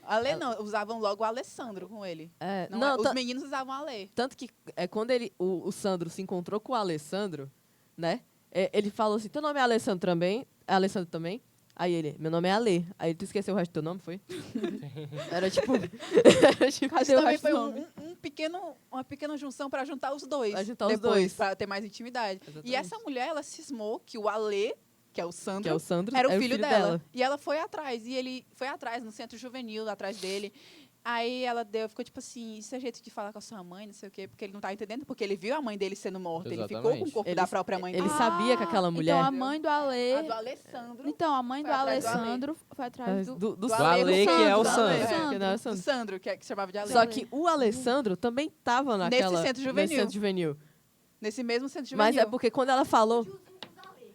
Alê não, usavam logo o Alessandro com ele.
É,
Não,
não,
os meninos usavam Alê.
tanto que quando o Sandro se encontrou com o Alessandro, né? Ele falou assim, teu nome é Alessandro também? É Alessandro também? Aí ele, meu nome é Ale. Aí tu esqueceu o resto do teu nome, foi? Era tipo... era tipo
Cadê
Isso
o
também
resto
foi
do nome?
uma pequena junção para juntar os dois.
Pra juntar os
depois,
dois.
para ter mais intimidade.
Exatamente.
E essa mulher, ela cismou que o Ale, que é o Sandro,
que é o Sandro,
era o
é
filho dela. E ela foi atrás. E ele foi atrás, no centro juvenil, atrás dele. Aí ela ficou tipo assim, isso é jeito de falar com a sua mãe, não sei o quê, porque ele não tá entendendo, porque ele viu a mãe dele sendo morta. Ele ficou com o
Exatamente.
corpo da própria mãe
ele
dele.
sabia que aquela mulher...
Então a mãe do Ale.
A do Alessandro.
Então, a mãe do
Foi atrás do Ale.
Alessandro foi atrás do.
do
Ale, que é o
do
Sandro.
Ale,
que não é o
Do
Sandro.
Sandro, que chamava de Ale.
Só que o Alessandro também tava naquela...
centro juvenil.
Nesse centro juvenil.
Nesse mesmo centro juvenil.
Mas é porque quando ela falou...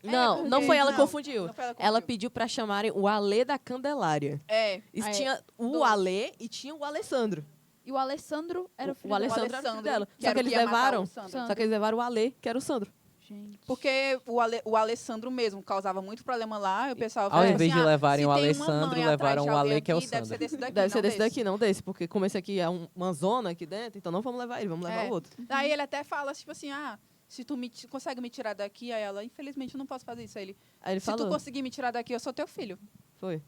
Não, não
porque-
foi ela
não,
confundiu.
não foi ela
Ela
confundiu.
pediu pra chamarem o Ale da Candelária.
É.
E
Aí,
tinha o
dois.
Ale e tinha o Alessandro.
E o Alessandro era o filho
O Alessandro
dela.
era o filho dela.
que
Só
era
que
o
eles
ia matar
levaram...
o Sandro.
Sandro.
Só que eles levaram o Ale, que era o Sandro.
Gente.
Porque o Alessandro mesmo causava muito problema lá, e o pessoal
Ao
falava
invés
assim,
de levarem
se
o
tem uma
Alessandro,
mãe
levaram
atrás de
o
alguém
Ale, que é o
aqui, deve ser
Sandro.
desse daqui,
Deve
não
ser desse daqui, não desse. Porque como esse aqui é uma zona aqui dentro, então não vamos levar ele, vamos levar o outro.
Daí ele até fala, tipo assim, se tu consegue me tirar daqui, aí ela, infelizmente eu não posso fazer isso. Aí ele,
Aí ele
se tu
falou.
conseguir me tirar daqui, eu sou teu filho.
Foi.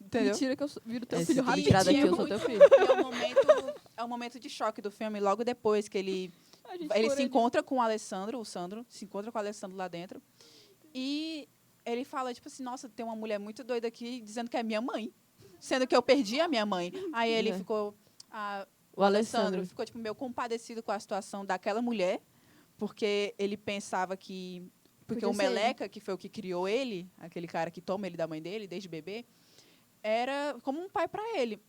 Entendeu?
Mentira que eu viro teu
Esse
filho
filho
rapidinho.
tirar daqui, eu sou teu filho.
E é o momento de choque do filme, logo depois que ele
A gente
ele
por
se encontra com o Sandro se encontra com o Alessandro lá dentro. E ele fala, tipo assim, nossa, tem uma mulher muito doida aqui dizendo que é minha mãe. Sendo que eu perdi a minha mãe. Aí ele
É.
ficou...
O Alessandro.
ficou, tipo, meio compadecido com a situação daquela mulher, porque ele pensava que... Porque
Podia
o
ser ele.
Meleca, que foi o que criou ele, aquele cara que toma ele da mãe dele, desde bebê, era como um pai para ele,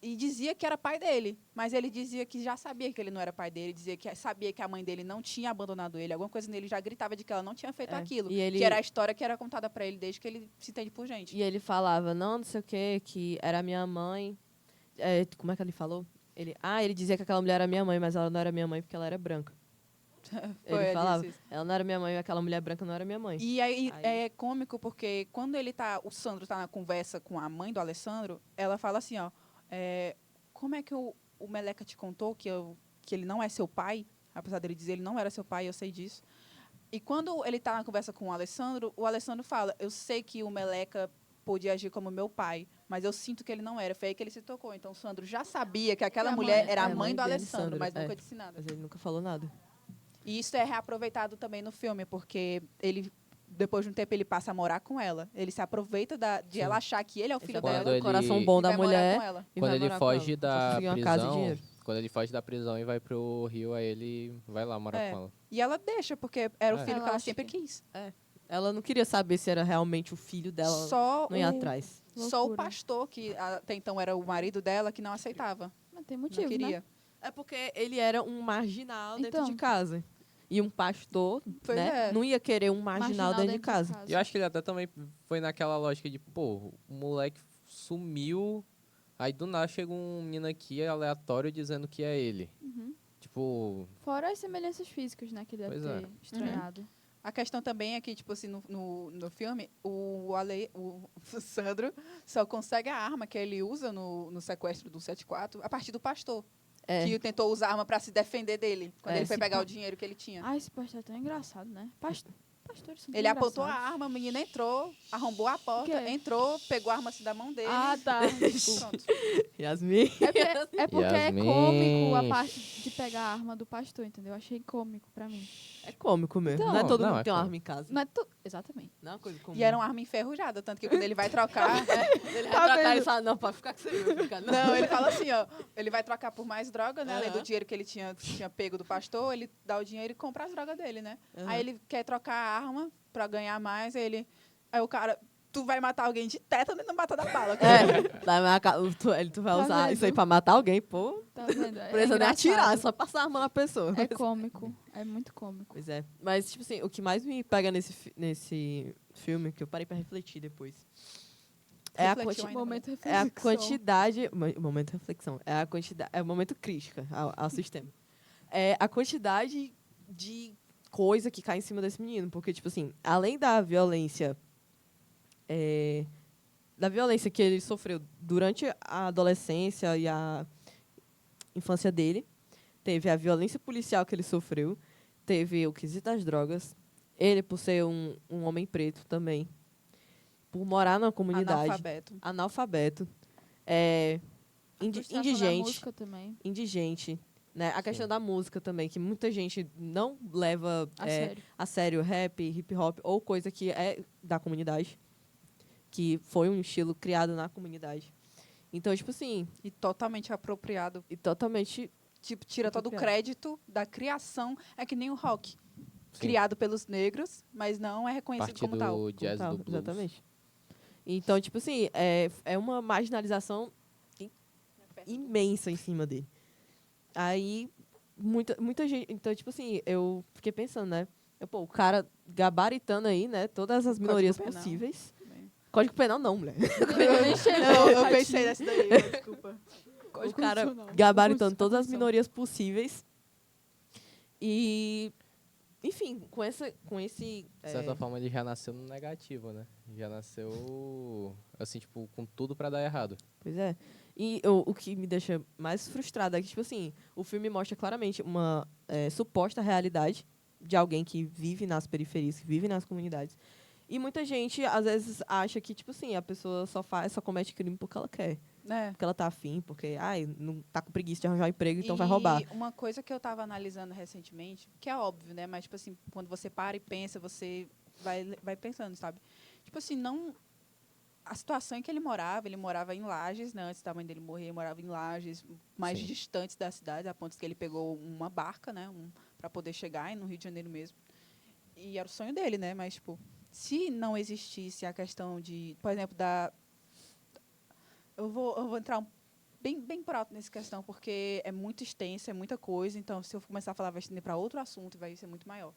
e dizia que era pai dele, mas ele dizia que já sabia que ele não era pai dele, dizia que sabia que a mãe dele não tinha abandonado ele, alguma coisa nele já gritava de que ela não tinha feito
É,
aquilo,
e ele-
que era a história que era contada para ele desde que ele se entende por gente.
E ele falava, não sei o quê, que era minha mãe. Como é que ele falou? Ele dizia que aquela mulher era minha mãe, mas ela não era minha mãe porque ela era branca.
Foi,
Ele falava,
disse isso.
ela não era minha mãe, aquela mulher branca não era minha mãe.
E aí
Aí-
é cômico porque quando o Sandro tá na conversa com a mãe do Alessandro, ela fala assim, como é que o Meleca te contou que ele não é seu pai? Apesar dele dizer ele não era seu pai, eu sei disso. E quando ele tá na conversa com o Alessandro fala, eu sei que o Meleca podia agir como meu pai, mas eu sinto que ele não era. Foi aí que ele se tocou. Então o Sandro já sabia que aquela
Que a
mulher
mãe-
era
é
a
a
mãe
mãe
do
dele,
Alessandro,
Sandro,
mas
é.
nunca disse nada.
Mas ele nunca falou nada.
E isso é reaproveitado também no filme, porque ele, depois de um tempo, ele passa a morar com ela. Ele se aproveita de ela achar que ele é o filho
Esse é
dela.
Quando ele-
o coração bom
e
da
vai morar
mulher.
com ela.
e
Quando
vai
ele
morar com
foge
ela, pra
da
conseguir uma casa e
prisão,
dinheiro.
quando ele foge da prisão e vai pro Rio, aí ele vai lá morar
É.
com ela.
E ela deixa, porque era o
É.
filho
Ela
que ela
acha
sempre
que-
quis.
Ela não queria saber se era realmente o filho dela.
Só
Não ia
o,
atrás.
só o
Loucura.
pastor, que até então era o marido dela, que não aceitava.
Mas tem
Não
motivo,
queria.
É porque ele era um marginal dentro
Então.
de casa. E um pastor,
Pois
né,
é.
não ia querer um marginal, dentro de casa.
E eu acho que ele até também foi naquela lógica de, pô, o moleque sumiu, aí do nada chega um menino aqui aleatório dizendo que é ele.
Uhum.
Tipo,
Fora as semelhanças físicas, né, que deve
Pois é.
ter estranhado.
A questão também é que, tipo assim, no filme, o Sandro só consegue a arma que ele usa no sequestro do 74 a partir do pastor.
É.
Que tentou usar a arma para se defender dele, quando
É,
ele foi
se
pegar
pa-
o dinheiro que ele tinha.
Ah, esse pastor é tão engraçado, né? Pastores são tão
Ele apontou a
engraçados.
arma, a menina entrou, arrombou a porta,
quê?
entrou, pegou a arma assim da mão dele.
Ah, tá. Desculpa.
Pronto.
Yasmin.
É porque é
Yasmin.
cômico a parte de pegar a arma do pastor, entendeu? Eu achei cômico pra mim.
É cômico mesmo.
Então,
não é todo
não,
mundo
é
que tem uma
cômico.
arma em casa.
Não é Exatamente.
Não é uma coisa comum.
E era uma arma enferrujada, tanto que quando ele vai trocar.
Ele
Tá
vai trocar
vendo?
e fala, não, pode ficar com você. Não, ficar, não.
Não, ele fala assim, ó. Ele vai trocar por mais droga, né? Além do
Aham.
dinheiro que ele tinha pego do pastor, ele dá o dinheiro e compra as drogas dele, né?
Aham.
Aí ele quer trocar a arma pra ganhar mais, aí o cara, tu vai matar alguém de tétano e não mata da bala.
Tu vai
Tá
usar
vendo?
isso aí pra matar alguém, pô.
Tá vendo? É
Precisa nem
engraçado.
atirar, é só passar a arma na pessoa.
É cômico. É muito cômico.
Pois é. Mas, tipo assim, o que mais me pega nesse filme, que eu parei pra refletir depois, é a,
Refletiu ainda,
Momento
mulher.
é a
reflexão.
quantidade... Momento de reflexão. É a quantidade... É o momento crítica ao sistema. É a quantidade de coisa que cai em cima desse menino. Porque, tipo assim, além da violência... da violência que ele sofreu durante a adolescência e a infância dele, teve a violência policial que ele sofreu, teve o quesito das drogas, ele, por ser um homem preto também, por morar numa comunidade, analfabeto,
Frustração da
indigente,
música também,
né? A questão
Sim.
da música também, que muita gente não leva
sério.
a sério rap, hip hop ou coisa que é da comunidade, que foi um estilo criado na comunidade. Então, tipo assim,
E totalmente apropriado.
e totalmente
Tipo, tira todo o
Apropriado.
crédito da criação. É que nem o rock.
Sim.
Criado pelos negros, mas não é reconhecido
Parte
como tal.
do jazz
tal,
do blues.
exatamente. Então, tipo assim, é uma marginalização imensa em cima dele. Aí, muita gente... Então, tipo assim, eu fiquei pensando, né? O cara gabaritando aí, né? Todas as
Código
minorias
Penal.
possíveis.
Também.
Código Penal não, mulher.
Nem chegou,
Eu pensei
tadinho.
nessa daí, mas desculpa.
O cara
Constitucional.
gabaritando todas as
Constituição.
minorias possíveis. E... Enfim, com esse...
De certa forma, ele já nasceu no negativo, né? Já nasceu, assim, tipo, com tudo pra dar errado.
Pois é. E o que me deixa mais frustrada é que, tipo assim, o filme mostra claramente uma suposta realidade de alguém que vive nas periferias, que vive nas comunidades. E muita gente, às vezes, acha que, tipo assim, a pessoa só comete crime porque ela quer.
É.
Porque ela tá afim, porque, não tá com preguiça de arranjar um emprego, então vai roubar.
E uma coisa que eu estava analisando recentemente, que é óbvio, né? Mas, tipo assim, quando você para e pensa, você vai pensando, sabe? Tipo assim, não... A situação em que ele morava em Lages, né? Antes da mãe dele morrer, ele morava em Lages, mais
Sim.
distantes da cidade, a ponto que ele pegou uma barca, né? Para poder chegar, e no Rio de Janeiro mesmo. E era o sonho dele, né? Mas, tipo, se não existisse a questão de, por exemplo, eu vou entrar bem por alto nessa questão, porque é muito extensa, é muita coisa, então, se eu começar a falar, vai estender para outro assunto e vai ser muito maior.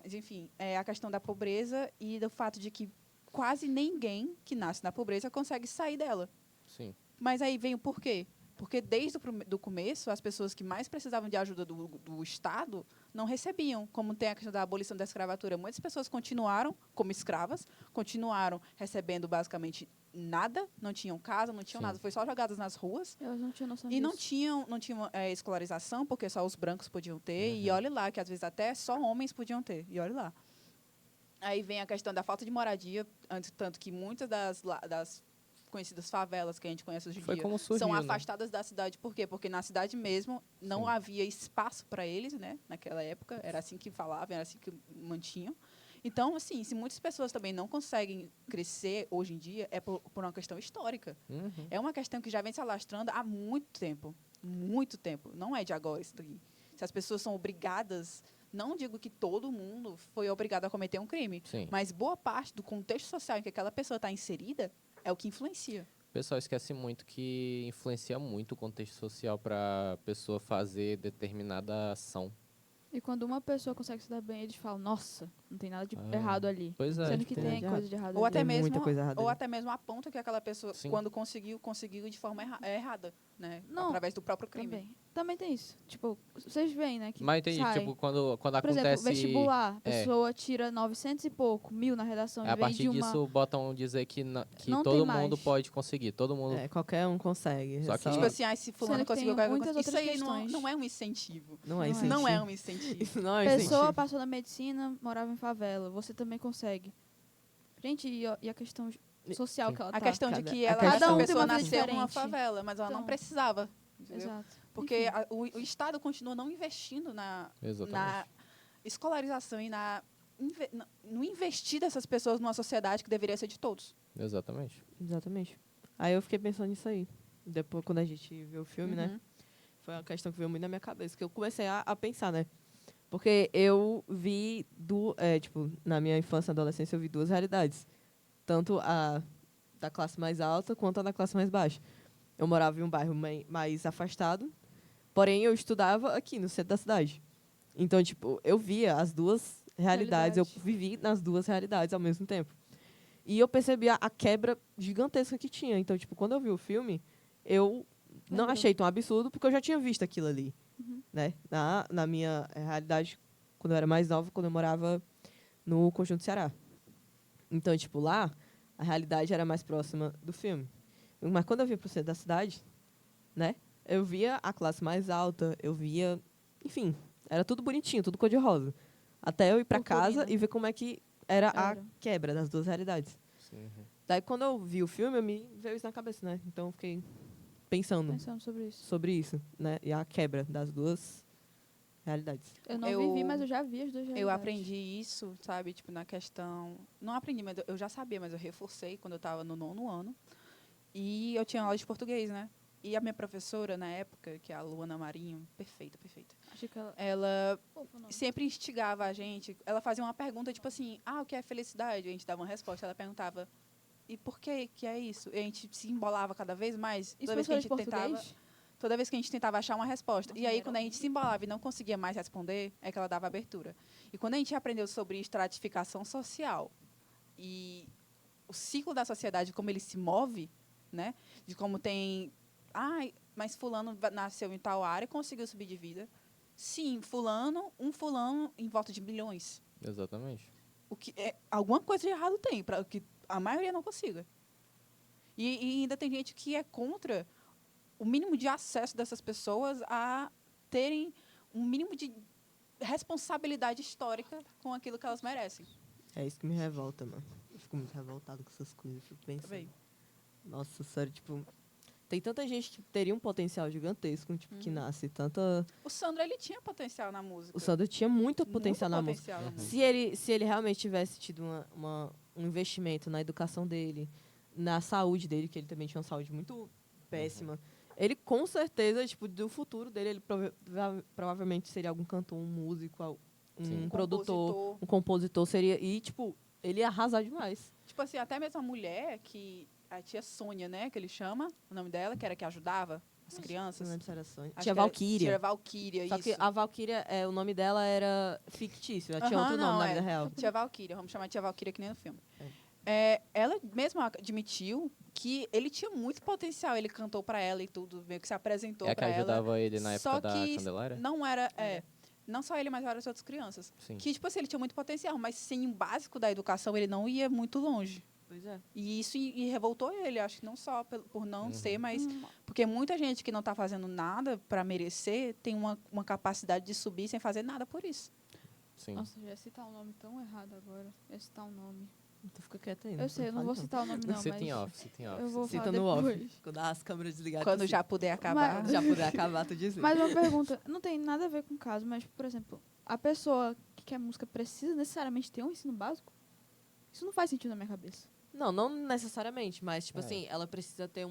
Mas, enfim, é a questão da pobreza e do fato de que quase ninguém que nasce na pobreza consegue sair dela.
Sim.
Mas aí vem o porquê. Porque desde o começo, as pessoas que mais precisavam de ajuda do Estado não recebiam, como tem a questão da abolição da escravatura. Muitas pessoas continuaram como escravas, continuaram recebendo basicamente nada, não tinham casa, não tinham
Sim.
nada, foi só jogadas nas ruas.
Elas não tinham noção
E não
disso.
tinham escolarização, porque só os brancos podiam ter. E olhe lá, que às vezes até só homens podiam ter. E olhe lá. Aí vem a questão da falta de moradia, tanto que muitas das conhecidas favelas que a gente conhece hoje em
Foi
dia
como surgiu,
são
né?
afastadas da cidade. Por quê? Porque na cidade mesmo não
Sim.
havia espaço para eles, né? Naquela época, era assim que falavam, era assim que mantinham. Então, assim, se muitas pessoas também não conseguem crescer hoje em dia, é por uma questão histórica.
Uhum.
É uma questão que já vem se alastrando há muito tempo. Muito tempo. Não é de agora isso daqui. Se as pessoas são obrigadas, não digo que todo mundo foi obrigado a cometer um crime,
Sim.
mas boa parte do contexto social em que aquela pessoa está inserida é o que influencia.
O pessoal esquece muito que influencia muito o contexto social para a pessoa fazer determinada ação.
E quando uma pessoa consegue se dar bem, eles falam, nossa, não tem nada de
Ah,
errado ali.
Pois é.
Sendo que
tem
tem
nada de
coisa de errado
Ou
ali.
até
Tem
mesmo,
muita coisa errada
ou
ali.
até mesmo aponta que aquela pessoa,
Sim.
quando conseguiu de forma errada, né?
Não,
Através do próprio crime.
Também tem isso. Tipo, vocês veem, né, que
Mas entendi,
sai.
tipo, quando
Por
acontece...
exemplo, vestibular, a
é.
pessoa tira 900 e pouco, 1000 na redação,
A
em vez
partir
de uma...
disso, botam dizer que, que
Não
todo
tem
mundo
mais.
pode conseguir. Todo mundo...
Qualquer um consegue.
Só
é
que-
Tipo assim, se fulano
Sendo que
conseguiu
tem
qualquer
muitas
coisa, isso
outras
aí
questões.
não é um incentivo.
não é
Não é.
incentivo.
Não é um incentivo.
Isso não é
Pessoa
incentivo.
passou na medicina, morava em favela. Você também consegue. Gente, e a questão social que ela tá?
A questão de
Cada-
que
a
essa
Cada um tem
pessoa
uma vida
nasceu numa
diferente.
favela, mas ela não
Então,
precisava. Entendeu?
Exato.
Porque
Enfim.
o Estado continua não investindo na
Exatamente.
escolarização e no investir dessas pessoas numa sociedade que deveria ser de todos.
Exatamente.
Exatamente. Aí eu fiquei pensando nisso aí. Depois, quando a gente viu o filme, né?
Uhum.
Foi uma questão que veio muito na minha cabeça. Que eu comecei a pensar, né? Porque eu vi, na minha infância e adolescência, eu vi duas realidades. Tanto a da classe mais alta quanto a da classe mais baixa. Eu morava em um bairro mais afastado, porém eu estudava aqui, no centro da cidade. Então, tipo, eu via as duas realidades, eu vivi nas duas realidades ao mesmo tempo. E eu percebi a quebra gigantesca que tinha. Então, tipo, quando eu vi o filme, eu não
Lembrou.
achei tão absurdo, porque eu já tinha visto aquilo ali. Né? Na minha realidade, quando eu era mais nova, quando eu morava no Conjunto Ceará. Então, tipo, lá, a realidade era mais próxima do filme. Mas quando eu via pro centro da cidade, né? Eu via a classe mais alta, eu via... Enfim, era tudo bonitinho, tudo cor-de-rosa. até eu ir pra
Purpurina.
casa e ver como é que era a
Era.
quebra das duas realidades.
Sim.
Daí, quando eu vi o filme, me veio isso na cabeça, né? Então, eu fiquei pensando
Pensando sobre isso.
sobre isso, né? E a quebra das duas realidades.
Eu não
Eu-
vivi, mas eu já vi as duas realidades.
Eu aprendi isso, sabe, tipo, na questão... Não aprendi, mas eu já sabia, mas eu reforcei quando eu estava no 9º ano. E eu tinha aula de português, né? E a minha professora, na época, que é a Luana Marinho, perfeita, perfeita.
Acho que ela...
Ela
Fofo o nome.
sempre instigava a gente. Ela fazia uma pergunta, tipo assim, o que é felicidade? A gente dava uma resposta. Ela perguntava, e por que é isso? E a gente se embolava cada vez mais.
Isso
Toda vez que a gente
professora de
tentava...
português?
Toda vez que a gente tentava achar uma resposta.
Nossa,
E aí,
era
quando a gente se embolava e não conseguia mais responder, é que ela dava abertura. E quando a gente aprendeu sobre estratificação social e o ciclo da sociedade, como ele se move, né? De como tem... mas fulano nasceu em tal área e conseguiu subir de vida. Sim, um fulano em volta de milhões.
Exatamente.
Alguma coisa de errado tem, para que a maioria não consiga. E ainda tem gente que é contra o mínimo de acesso dessas pessoas a terem um mínimo de responsabilidade histórica com aquilo que elas merecem.
É isso que me revolta, mano. Eu fico muito revoltado com essas coisas. Eu fico pensando.
Também.
Nossa, sério, tipo... Tem tanta gente que teria um potencial gigantesco, tipo, que nasce tanta...
O Sandro, ele tinha potencial na música.
O Sandro tinha muito potencial na música.
potencial na música.
Se ele realmente tivesse tido um investimento na educação dele, na saúde dele, que ele também tinha uma saúde muito péssima, ele com certeza, tipo, do futuro dele, ele provavelmente seria algum cantor, um músico,
Sim.
produtor, um compositor, seria... E, tipo, ele ia arrasar demais.
Tipo assim, até mesmo a mulher que... A tia Sônia, né, que ele chama, o nome dela, que era que ajudava as crianças.
Não lembro se era Sônia.
Acho
Tinha
que era-
Valkyria.
Tia Valkyria,
Só
isso.
que a Valkyria, o nome dela era fictício. Ela tinha
Aham,
outro
não,
nome na
é.
vida real.
Tia Valkyria, vamos chamar de Tia Valkyria que nem no filme. Ela mesma admitiu que ele tinha muito potencial. Ele cantou pra ela e tudo, meio que se apresentou
É a que
pra ela.
ajudava ele na
Só
época da
que
Candelária?
não era... não só ele, mas várias outras crianças.
Sim.
Que, tipo assim, ele tinha muito potencial, mas sem o básico da educação, ele não ia muito longe.
Pois é.
E isso revoltou ele, acho que não só por não
Uhum.
ser, mas... Porque muita gente que não está fazendo nada para merecer tem uma capacidade de subir sem fazer nada por isso.
Sim.
Nossa, já ia citar um nome tão errado agora. Ia citar um nome.
Tu fica quieta aí.
Eu sei, eu não vou citar o nome não,
Sit em
mas...
off, sit em off.
Eu vou
Cita
falar
no
depois.
off. Quando as câmeras desligarem.
Quando
tu
já puder acabar.
Mas-
já puder acabar, tu desliga.
Mas uma pergunta, não tem nada a ver com o caso, mas, por exemplo, a pessoa que quer música precisa necessariamente ter um ensino básico? Isso não faz sentido na minha cabeça.
Não necessariamente, mas, tipo
É.
assim, ela precisa ter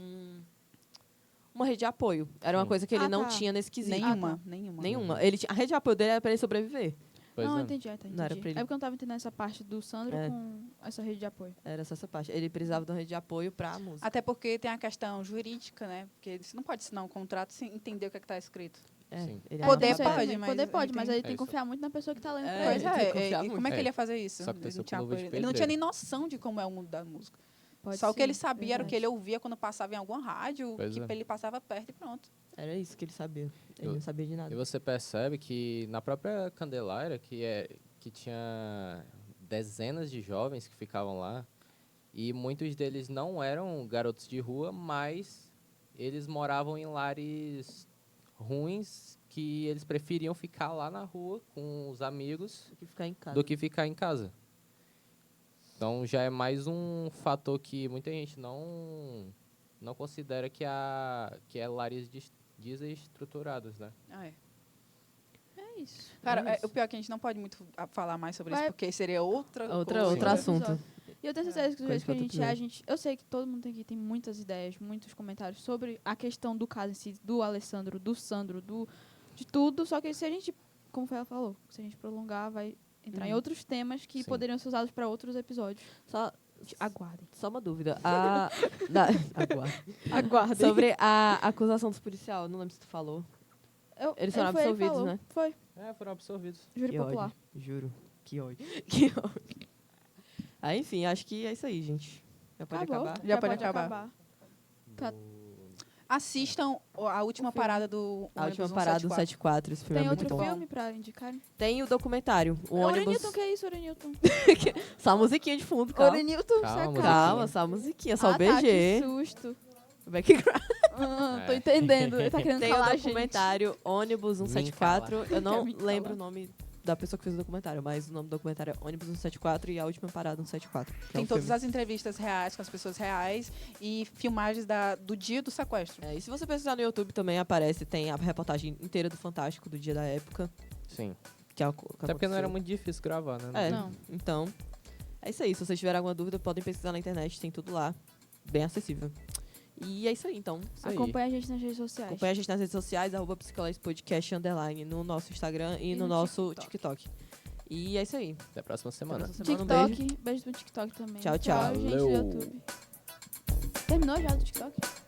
uma rede de apoio. Era uma
Sim.
coisa que ele
Ah,
não
tá.
tinha nesse quesito.
Nenhuma,
tá.
nenhuma.
Nenhuma. A rede de apoio dele era pra ele sobreviver.
Pois
não,
é.
entendi.
Não era pra ele-
É porque eu não tava entendendo essa parte do Sandro
É.
com essa rede de apoio.
Era só essa parte. Ele precisava de uma rede de apoio pra música.
Até porque tem a questão jurídica, né? Porque você não pode assinar um contrato sem entender o que está escrito.
Sim.
Ele
Poder
era-
pode, mas
Poder pode,
ele
mas
tem-
aí tem
É
que
isso.
confiar muito na pessoa que tá lendo
É,
pra
Pois
ele.
tem que confiar
e como
muito.
é que ele ia fazer isso?
Só que tem
Ele
que
não,
ser
tinha
por luva de
apoio. Ele não
pedreiro.
tinha nem noção de como é o mundo da música.
Pode
Só o que ele
ser,
sabia era o que ele
verdade.
ouvia quando passava em alguma rádio,
Pois
que
é.
ele passava perto e pronto.
Era isso que ele sabia. Ele
Eu-
não sabia de
E
nada.
você percebe que na própria Candelária, que tinha dezenas de jovens que ficavam lá, e muitos deles não eram garotos de rua, mas eles moravam em lares ruins que eles preferiam ficar lá na rua com os amigos
Tem que ficar em casa.
do que ficar em casa. Então já é mais um fator que muita gente não considera que é lares desestruturados, né?
É isso.
Cara,
É isso.
o pior é que a gente não pode muito falar mais sobre
Vai-
isso, porque seria
Outro
Sim.
assunto.
E eu tenho certeza que do
coisa
jeito que a
pra
gente
outro
é, a gente... Eu sei que todo mundo aqui tem muitas ideias, muitos comentários sobre a questão do caso em si, do Alessandro, do Sandro, de tudo, só que se a gente, como ela falou, se a gente prolongar, vai entrar em outros temas que
Sim.
poderiam ser usados para outros episódios.
Só,
Aguardem.
só uma dúvida. Agora.
Aguardem.
Sobre a acusação dos policial, não lembro se tu falou. Eles foram absolvidos, né?
Foi,
Foram absorvidos.
júri
Que
popular.
ódio. Juro. Que ódio. Que ódio. Enfim, acho que é isso aí, gente. Já pode
Acabou.
acabar?
Já pode acabar. Tá. Assistam a última
O filme.
parada do
A última
ônibus
parada do
174.
74. Esse filme
Tem
é muito
outro
bom.
filme pra indicar?
Tem o documentário. O ônibus.
Orenilton, que é isso, Orenilton?
Só a musiquinha de fundo, calma.
Orenilton,
Calma,
saca.
musiquinha.
Calma, só a musiquinha, só o
Tá,
BG.
que susto.
Background.
Tô entendendo. Ele tá querendo
Tem
falar,
o
gente.
documentário Ônibus 174. Eu não
Quer me
lembro
falar?
o nome da pessoa que fez o documentário, mas o nome do documentário é Ônibus 174 e A Última Parada 174. Que é
Tem
um
todas
filme.
as entrevistas reais com as pessoas reais e filmagens do dia do sequestro.
E se você pesquisar no YouTube também aparece, tem a reportagem inteira do Fantástico do dia da época.
Sim.
Que
Até porque não era muito difícil gravar, né?
É,
Não.
então, é isso aí. Se vocês tiverem alguma dúvida, podem pesquisar na internet, tem tudo lá, bem acessível. E é isso aí, então.
Isso aí.
Acompanha a gente nas redes sociais.
Acompanha a gente nas redes sociais, @psicologspodcast_, no nosso Instagram e no nosso TikTok. E é isso aí.
Até a próxima semana.
Até a próxima semana, um beijo.
TikTok. Beijo no TikTok também.
Tchau, tchau.
Gente do
Valeu.
YouTube. Terminou já do TikTok?